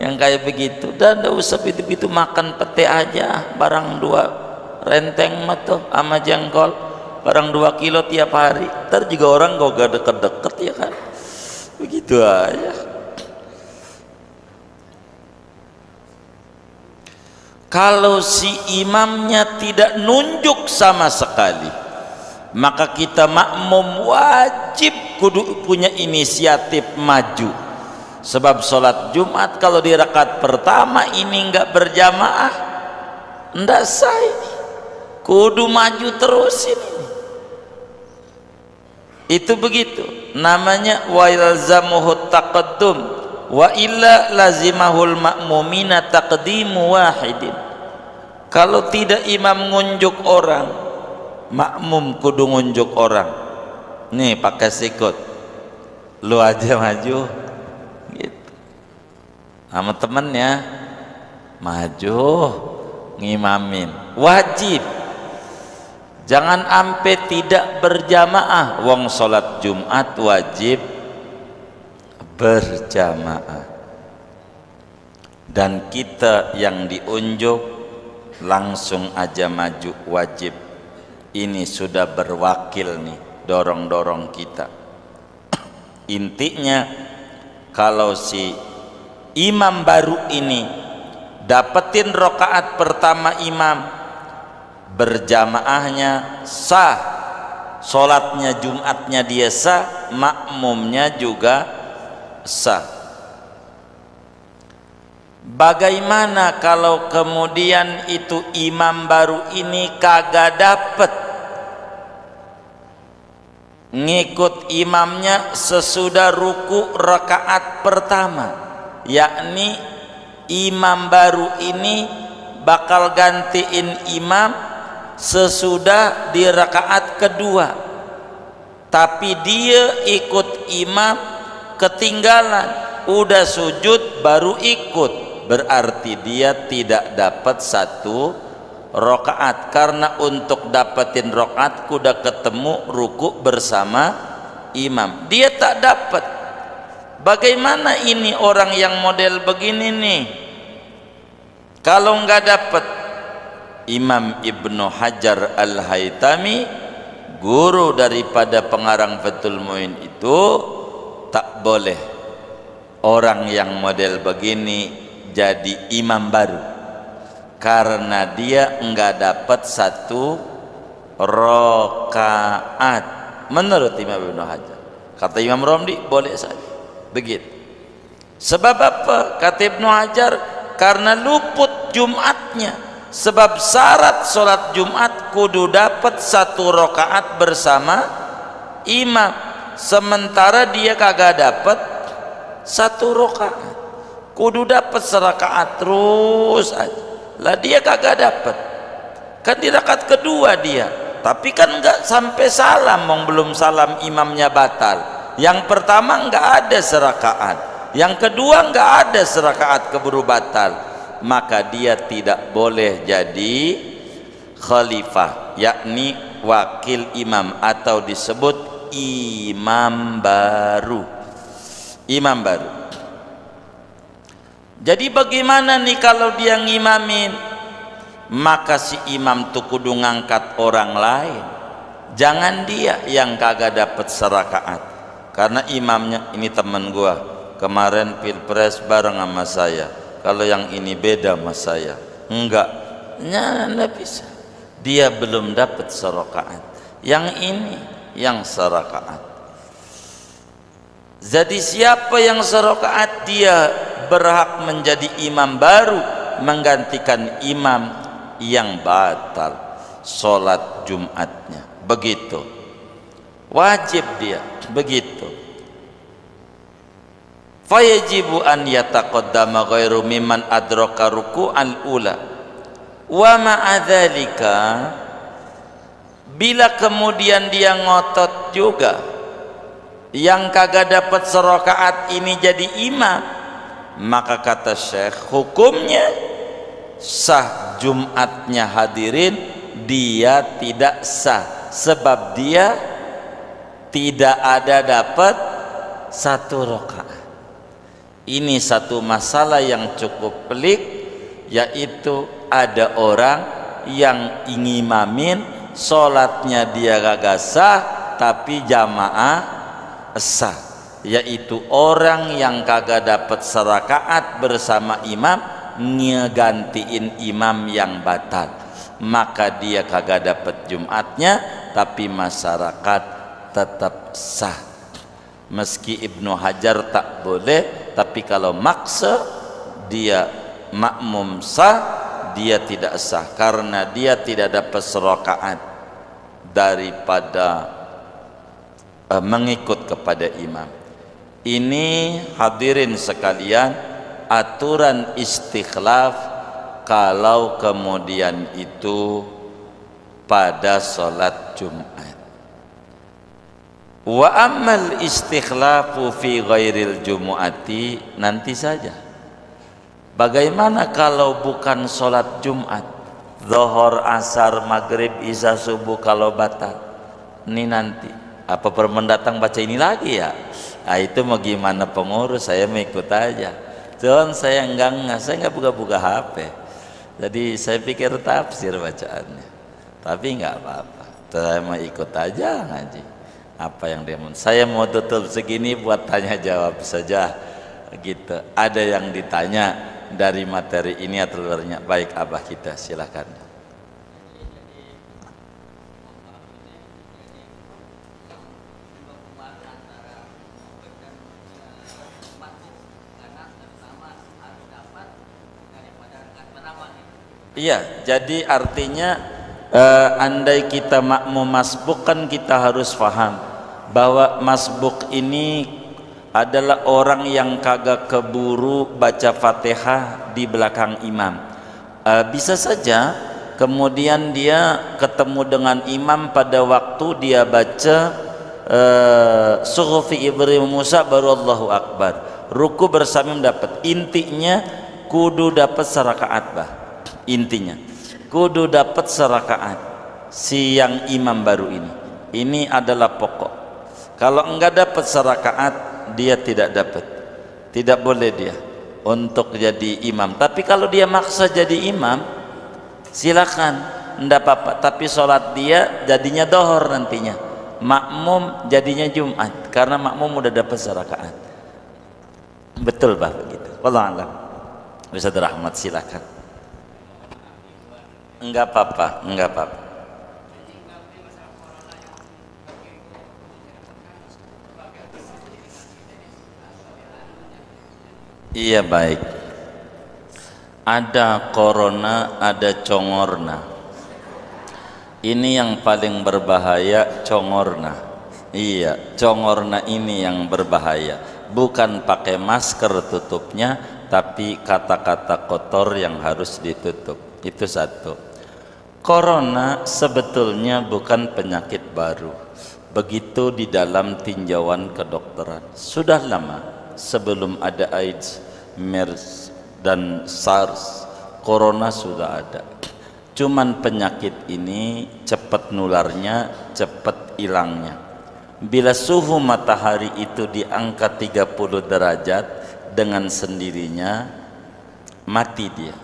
yang kayak begitu? Dan tidak usah begitu, makan pete aja, barang 2 renteng mah sama jengkol, barang 2 kilo tiap hari. Ntar juga orang gak deket-deket ya kan, begitu aja. Kalau si imamnya tidak nunjuk sama sekali, maka kita makmum wajib kudu punya inisiatif maju. Sebab sholat Jumat kalau di rakaat pertama ini enggak berjamaah, enggak sah ini, kudu maju terus ini. Itu begitu namanya, wa yalzamuhu taqaddum wa illa lazimahul ma'mumina taqdimu wahidin. Kalau tidak imam ngunjuk orang, makmum kudu ngunjuk orang. Nih pakai sikut, lu aja maju gitu, sama temennya maju ngimamin, wajib. Jangan ampe tidak berjamaah, wong sholat Jumat wajib berjamaah. Dan kita yang diunjuk langsung aja maju, wajib. Ini sudah berwakil nih, dorong-dorong kita. Intinya kalau si imam baru ini dapetin rakaat pertama imam, berjamaahnya sah, sholatnya Jumatnya dia sah, makmumnya juga sah. Bagaimana kalau kemudian itu imam baru ini kagak dapet, ngikut imamnya sesudah ruku rakaat pertama, yakni imam baru ini bakal gantiin imam sesudah di rakaat kedua, tapi dia ikut imam ketinggalan, udah sujud baru ikut, berarti dia tidak dapat satu rakaat, karena untuk dapetin rakaat kuda ketemu ruku bersama imam, dia tak dapat. Bagaimana ini orang yang model begini nih? Kalau nggak dapat, Imam Ibnu Hajar Al-Haytami, guru daripada pengarang Fathul Muin itu, tak boleh orang yang model begini jadi imam baru, karena dia enggak dapat satu rakaat menurut Imam Ibnu Hajar. Kata Imam Romli boleh saja begitu. Sebab apa? Kata Ibnu Hajar, karena luput Jumatnya. Sebab syarat sholat Jumat kudu dapat satu rakaat bersama imam, sementara dia kagak dapat satu rakaat, kudu dapat serakaat terus aja. Lah dia kagak dapat, kan di rakaat kedua dia, tapi kan enggak sampai salam, belum salam imamnya batal. Yang pertama enggak ada serakaat, yang kedua enggak ada serakaat keburu batal, maka dia tidak boleh jadi khalifah, yakni wakil imam, atau disebut imam baru. Imam baru. Jadi bagaimana nih kalau dia ngimamin? Maka si imam tuh kudu ngangkat orang lain, jangan dia yang kagak dapat serakaat. Karena imamnya ini teman gua, kemarin pilpres bareng sama saya, kalau yang ini beda sama saya. Enggak, nggak bisa, dia belum dapat serakaat, yang ini yang serakaat. Jadi siapa yang serakaat, dia berhak menjadi imam baru, menggantikan imam yang batal sholat Jumatnya. Begitu, wajib dia begitu. Fayajibu an yataqaddama ghairu mimman adraka ruku'al ula wa ma'adzalika, bila kemudian dia ngotot juga yang kagak dapat serakaat ini jadi imam, maka kata Syekh hukumnya sah Jumatnya hadirin, dia tidak sah sebab dia tidak ada dapat satu rakaat. Ini satu masalah yang cukup pelik, yaitu ada orang yang ngimamin sholatnya dia gak sah tapi jamaah sah, yaitu orang yang kagak dapat serakaat bersama imam ngegantiin imam yang batal, maka dia kagak dapat Jumatnya tapi masyarakat tetap sah. Meski Ibnu Hajar tak boleh, tapi kalau maksa dia makmum sah, dia tidak sah karena dia tidak dapat serakaat daripada mengikut kepada imam. Ini hadirin sekalian aturan istikhlaf kalau kemudian itu pada sholat Jumat. Wa ammal istikhlafu fi ghairil jumu'ati, nanti saja. Bagaimana kalau bukan sholat Jumat, zuhur, asar, maghrib, isya, subuh kalau batal? Ini nanti. Apa permendatang baca ini lagi ya? Nah, itu mau gimana pengurus, saya mau ikut aja. Cuman saya saya enggak buka-buka HP. Jadi saya pikir tafsir bacaannya. Tapi enggak apa-apa. Saya mau ikut aja ngaji. Apa yang dia mau. Saya mau tutup segini buat tanya jawab saja. Gitu. Ada yang ditanya dari materi ini atau luarnya? Baik, Abah kita silakan. Iya, jadi artinya andai kita makmum masbuk kan kita harus paham bahwa masbuk ini adalah orang yang kagak keburu baca Fatihah di belakang imam. Bisa saja kemudian dia ketemu dengan imam pada waktu dia baca suhufi Ibrahim Musa baru Allahu Akbar, ruku bersama dapat. Intinya kudu dapat serakaat bah, intinya kudu dapat serakaat si yang imam baru ini adalah pokok. Kalau enggak dapat serakaat dia tidak dapat, tidak boleh dia untuk jadi imam. Tapi kalau dia maksa jadi imam silakan, enggak apa-apa, tapi sholat dia jadinya dohor nantinya, makmum jadinya Jumat karena makmum udah dapat serakaat. Betul bah begitu. Wallahu a'lam. Ustaz Rahmat silakan. Enggak apa-apa, enggak apa-apa. Iya baik. Ada corona, ada congorna. Ini yang paling berbahaya, congorna. Iya, congorna ini yang berbahaya. Bukan pakai masker tutupnya, tapi kata-kata kotor yang harus ditutup. Itu satu. Corona sebetulnya bukan penyakit baru. Begitu di dalam tinjauan kedokteran. Sudah lama sebelum ada AIDS, MERS dan SARS, Corona sudah ada. Cuman penyakit ini cepat nularnya, cepat hilangnya. Bila suhu matahari itu di angka 30 derajat, dengan sendirinya mati dia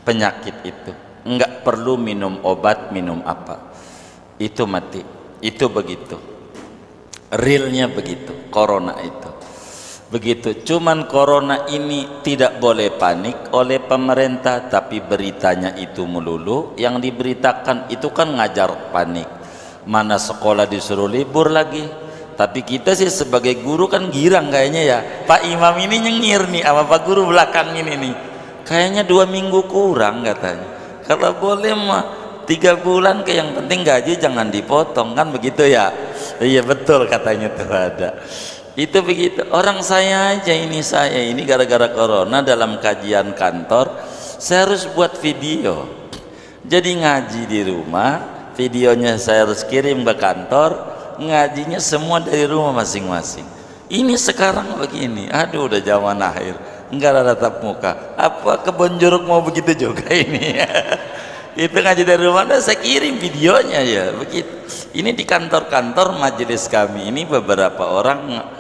penyakit itu. Enggak perlu minum obat, minum apa, itu mati. Itu begitu, realnya begitu. Corona itu begitu. Cuman corona ini tidak boleh panik oleh pemerintah, tapi beritanya itu melulu yang diberitakan itu kan ngajar panik. Mana sekolah disuruh libur lagi. Tapi kita sih sebagai guru kan girang kayaknya ya, Pak Imam ini nyengir nih sama Pak Guru belakang ini nih, kayaknya 2 minggu kurang katanya. Kalau boleh mah 3 bulan, ke yang penting gaji jangan dipotong, kan begitu ya. Iya betul katanya tuh ada. Itu begitu. Orang saya aja ini, saya ini gara-gara corona dalam kajian kantor saya harus buat video. Jadi ngaji di rumah, videonya saya harus kirim ke kantor, ngajinya semua dari rumah masing-masing. Ini sekarang begini, aduh udah zaman akhir, enggak ada tatap muka. Apa kebon jeruk mau begitu juga ini? Itu ngaji dari rumah, saya kirim videonya ya begitu. Ini di kantor-kantor majelis kami ini beberapa orang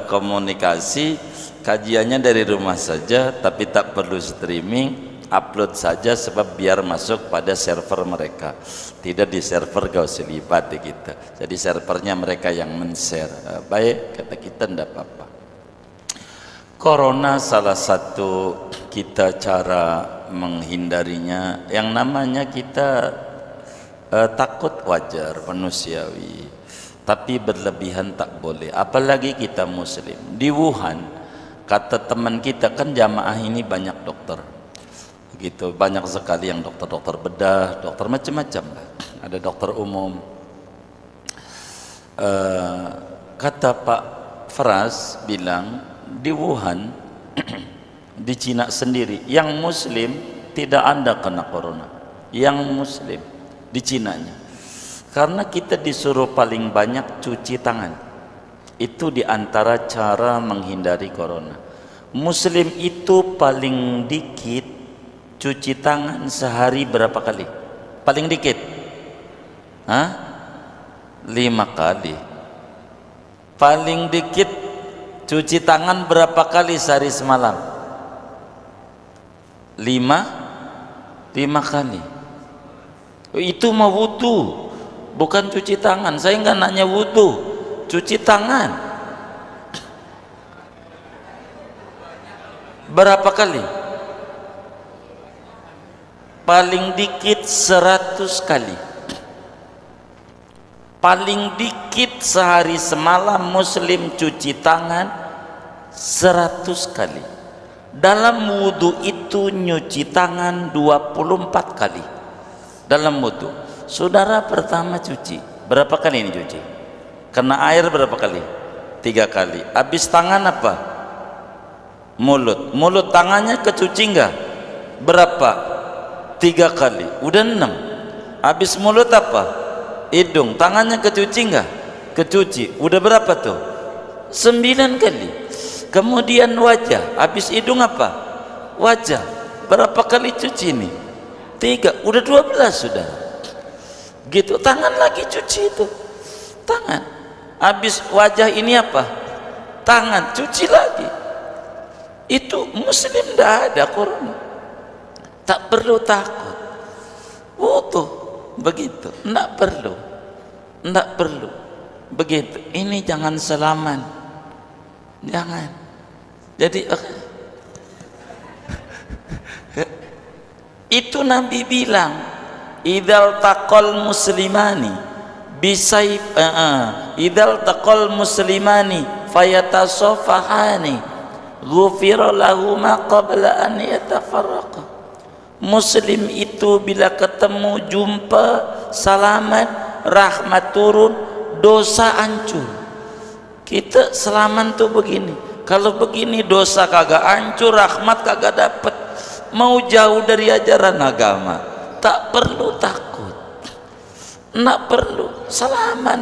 komunikasi kajiannya dari rumah saja, tapi tak perlu streaming, upload saja sebab biar masuk pada server mereka, tidak di server Gausilibat gitu. Jadi servernya mereka yang men-share. Baik, kata kita enggak apa-apa. Corona salah satu kita cara menghindarinya yang namanya kita takut, wajar, manusiawi, tapi berlebihan tak boleh, apalagi kita muslim. Di Wuhan kata teman kita kan jamaah ini banyak dokter gitu, banyak sekali yang dokter bedah, dokter macam-macam, ada dokter umum. Kata Pak Fras bilang di Wuhan di Cina sendiri yang muslim tidak ada kena corona, yang muslim di Cinanya, karena kita disuruh paling banyak cuci tangan. Itu diantara cara menghindari corona. Muslim itu paling dikit cuci tangan sehari berapa kali? Paling dikit 5 kali. Paling dikit cuci tangan berapa kali sehari semalam? 5 kali. Itu mah wudu, bukan cuci tangan. Saya nggak nanya wudu, cuci tangan berapa kali? Paling dikit 100 kali. Paling dikit sehari semalam muslim cuci tangan 100 kali. Dalam wudhu itu nyuci tangan 24 kali. Dalam wudhu, saudara pertama cuci berapa kali ini cuci? Kena air berapa kali? 3 kali. Habis tangan apa? Mulut. Mulut tangannya kecuci enggak? Berapa? 3 kali. Udah 6. Habis mulut apa? Hidung. Tangannya kecuci enggak? Kecuci. Udah berapa tuh? 9 kali. Kemudian wajah. Habis hidung apa? Wajah. Berapa kali cuci ini? 3. Udah 12 sudah. Gitu. Tangan lagi cuci itu. Tangan. Habis wajah ini apa? Tangan. Cuci lagi. Itu muslim tidak ada corona. Tak perlu takut. Wuduh. Begitu. Tidak perlu. Tidak perlu. Begitu. Ini jangan salaman. Jangan. Jadi itu Nabi bilang, idzal taqal muslimani bisayf idzal taqal muslimani fayatasafahani ghufira lahu ma qabla an yatafarraqa. Muslim itu bila ketemu, jumpa, salaman, rahmat turun, dosa hancur. Kita selaman tuh begini. Kalau begini dosa kagak hancur, rahmat kagak dapet. Mau jauh dari ajaran agama, tak perlu takut. Nggak perlu. Salaman,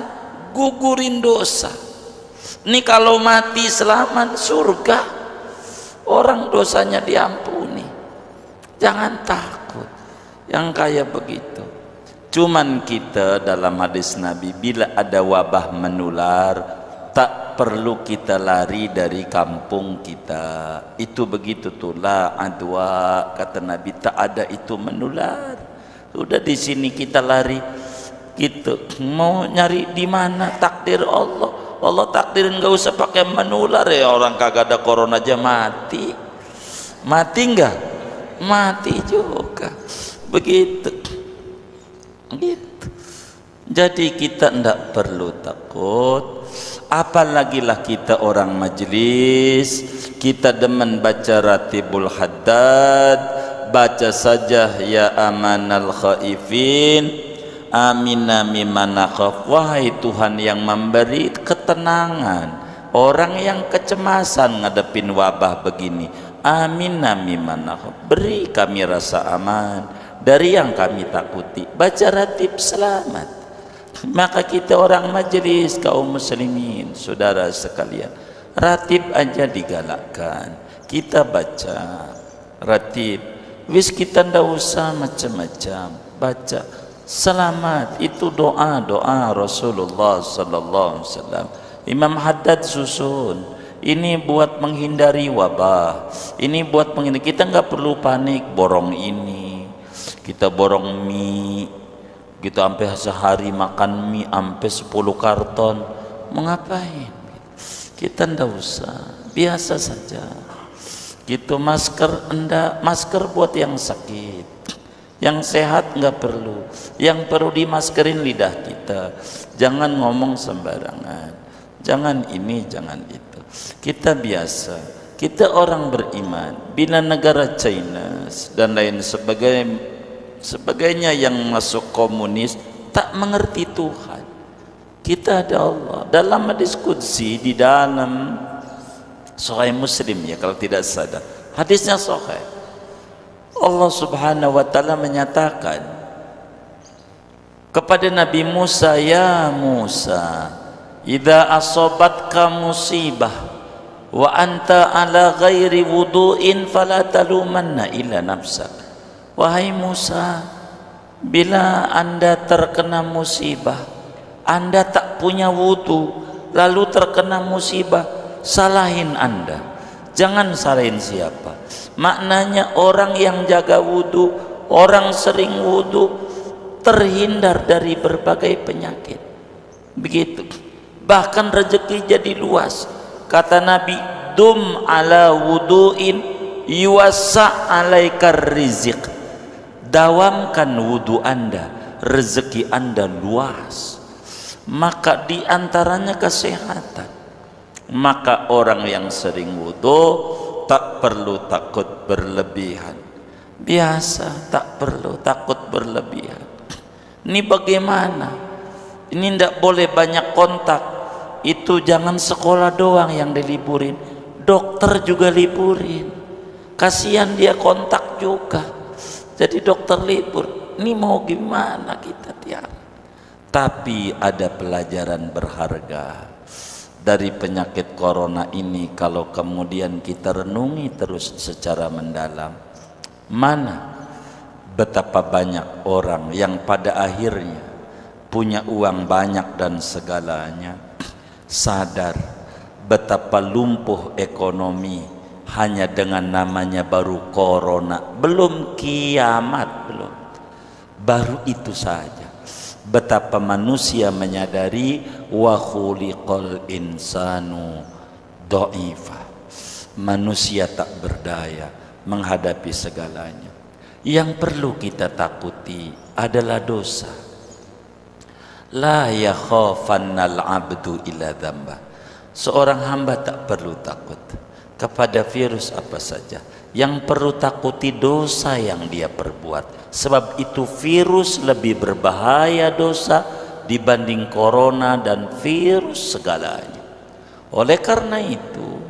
gugurin dosa. Ini kalau mati selamat surga. Orang dosanya diampuni. Jangan takut. Yang kayak begitu. Cuman kita dalam hadis Nabi, bila ada wabah menular, tak perlu kita lari dari kampung kita. Itu begitu tuh, la adwa, kata Nabi, tak ada itu menular. Udah di sini kita lari, gitu. Mau nyari di mana? Takdir Allah. Allah takdirin nggak usah pakai menular ya. Orang kagak ada corona aja mati. Mati enggak? Mati juga. Begitu. Gitu. Jadi kita tidak perlu takut. Apalagi lah kita orang majlis, kita demen baca Ratibul Haddad, baca saja ya amanal khaifin, amina mimman nakhaf. Wahai Tuhan yang memberi ketenangan orang yang kecemasan ngadepin wabah begini, amina mimman nakhaf, beri kami rasa aman dari yang kami takuti. Baca ratib selamat. Maka kita orang majelis kaum muslimin, saudara sekalian, ratib aja digalakkan. Kita baca ratib, wis kita ndak usah macam-macam, baca selamat. Itu doa Rasulullah sallallahu alaihi wasallam. Imam Haddad susun, ini buat menghindari wabah, ini buat menghindari. Kita nggak perlu panik borong ini, kita borong mie, kita sampai sehari makan mie sampai 10 karton. Mau ngapain? Kita ndak usah, biasa saja. Gitu. Masker enggak, masker buat yang sakit, yang sehat nggak perlu. Yang perlu dimaskerin lidah kita. Jangan ngomong sembarangan, jangan ini, jangan itu. Kita biasa, kita orang beriman. Bila negara China dan lain sebagainya yang masuk komunis tak mengerti Tuhan, kita ada Allah. Dalam hadis qudsi di dalam Sahih Muslim ya kalau tidak salah, hadisnya sahih, Allah subhanahu wa ta'ala menyatakan kepada Nabi Musa, ya Musa, idza asabatka musibah wa anta ala ghairi wudu'in fala talumanna illa nafsak. Wahai Musa, bila anda terkena musibah, anda tak punya wudu, lalu terkena musibah, salahin anda. Jangan salahin siapa. Maknanya orang yang jaga wudu, orang sering wudu, terhindar dari berbagai penyakit. Begitu. Bahkan rezeki jadi luas. Kata Nabi, dum ala wudu'in yuwassa alaikar rizq. Dawamkan wudu anda, rezeki anda luas. Maka diantaranya kesehatan. Maka orang yang sering wudu tak perlu takut berlebihan. Biasa, tak perlu takut berlebihan. Ini bagaimana? Ini tidak boleh banyak kontak. itu jangan sekolah doang yang diliburin, dokter juga liburin. Kasihan dia kontak juga, jadi dokter libur. Ini mau gimana kita tiap? Tapi ada pelajaran berharga dari penyakit corona ini kalau kemudian kita renungi terus secara mendalam. Mana betapa banyak orang yang pada akhirnya punya uang banyak dan segalanya, sadar betapa lumpuh ekonomi hanya dengan namanya baru corona, belum kiamat, belum, baru itu saja. Betapa manusia menyadari wa khuliqal insanu dha'ifa, manusia tak berdaya menghadapi segalanya. Yang perlu kita takuti adalah dosa. La yakhafannal abdu illa dzamba. Seorang hamba tak perlu takut kepada virus apa saja. Yang perlu takuti dosa yang dia perbuat. Sebab itu virus lebih berbahaya dosa dibanding corona dan virus segalanya. Oleh karena itu,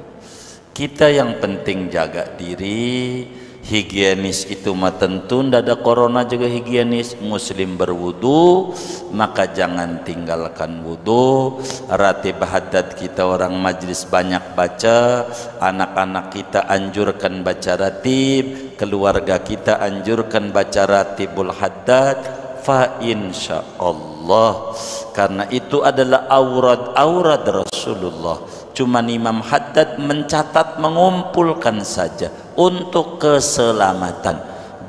kita yang penting jaga diri, higienis itu mah tentu, ndak ada corona juga higienis. Muslim berwudu, maka jangan tinggalkan wudu. Ratib haddad kita orang majlis banyak baca, anak-anak kita anjurkan baca ratib, keluarga kita anjurkan baca ratibul haddad, fa insyaallah. Karena itu adalah aurat Rasulullah. Cuma Imam Haddad mencatat, mengumpulkan saja untuk keselamatan.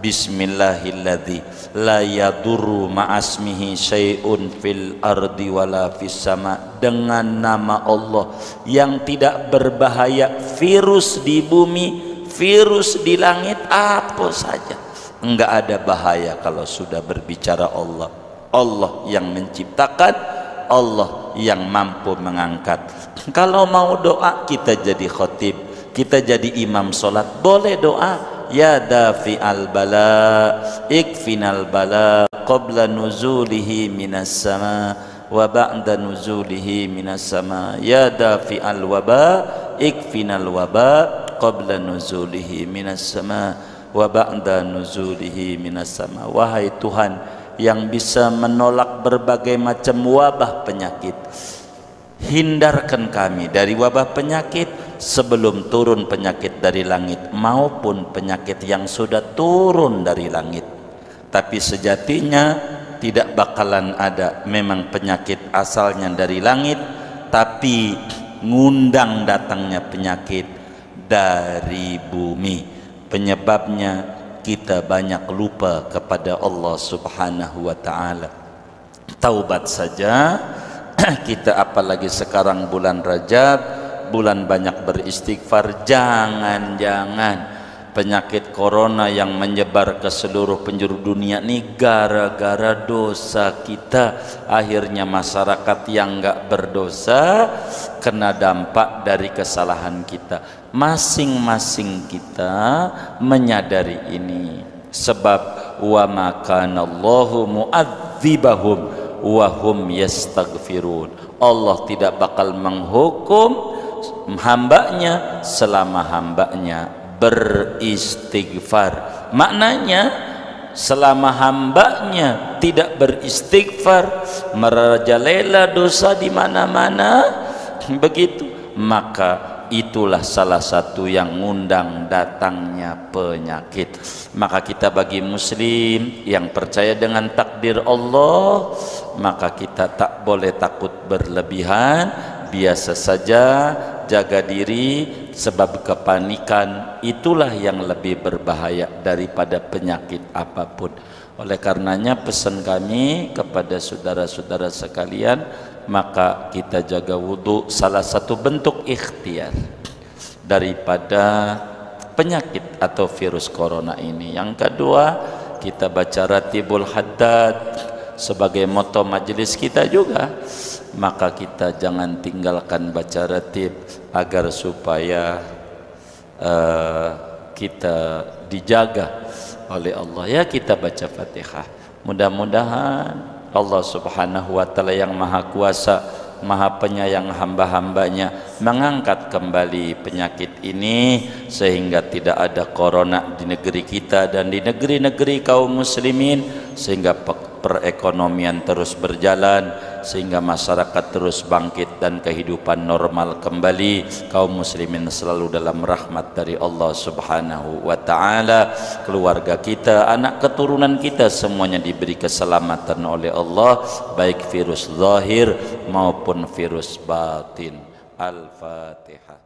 Bismillahilladzi la yadurru ma'asmihi syai'un fil ardi wala fis sama. Dengan nama Allah yang tidak berbahaya, virus di bumi, virus di langit, apa saja enggak ada bahaya kalau sudah berbicara Allah. Allah yang menciptakan, Allah yang mampu mengangkat. Kalau mau doa, kita jadi khotib, kita jadi imam solat, boleh doa. Ya dafi al bala ikfinal bala qabla nuzulihi minas sama wa ba'da nuzulihi minas sama. Ya dafi al waba ikfinal waba qabla nuzulihi minas sama wa ba'da nuzulihi minas sama. Wahai Tuhan yang bisa menolak berbagai macam wabah penyakit, hindarkan kami dari wabah penyakit sebelum turun penyakit dari langit maupun penyakit yang sudah turun dari langit. Tapi sejatinya tidak bakalan ada memang penyakit asalnya dari langit, tapi ngundang datangnya penyakit dari bumi. Penyebabnya kita banyak lupa kepada Allah Subhanahu wa ta'ala. Taubat saja kita, apalagi sekarang bulan Rajab, bulan banyak beristighfar. Jangan-jangan penyakit corona yang menyebar ke seluruh penjuru dunia ini gara-gara dosa kita. Akhirnya masyarakat yang enggak berdosa kena dampak dari kesalahan kita. Masing-masing kita menyadari ini. Sebab wa ma kana Allahu mu'adzibahum wa hum yastaghfirun. Allah tidak bakal menghukum hambanya selama hambanya beristighfar. Maknanya selama hambanya tidak beristighfar, merajalela dosa di mana-mana, begitu, maka itulah salah satu yang ngundang datangnya penyakit. Maka kita bagi muslim yang percaya dengan takdir Allah, maka kita tak boleh takut berlebihan, biasa saja, jaga diri, sebab kepanikan itulah yang lebih berbahaya daripada penyakit apapun. Oleh karenanya pesan kami kepada saudara-saudara sekalian, maka kita jaga wudu, salah satu bentuk ikhtiar daripada penyakit atau virus corona ini. Yang kedua, kita baca ratibul haddad sebagai moto majelis kita juga. Maka kita jangan tinggalkan baca ratib agar supaya kita dijaga oleh Allah. Ya, kita baca Fatihah. Mudah-mudahan Allah Subhanahu wa ta'ala yang maha kuasa Maha Penyayang hamba-hambanya mengangkat kembali penyakit ini sehingga tidak ada corona di negeri kita dan di negeri-negeri kaum muslimin, sehingga perekonomian terus berjalan, sehingga masyarakat terus bangkit dan kehidupan normal kembali, kaum muslimin selalu dalam rahmat dari Allah Subhanahu wa taala, keluarga kita, anak keturunan kita semuanya diberi keselamatan oleh Allah, baik virus zahir maupun virus batin. Al-Fatihah.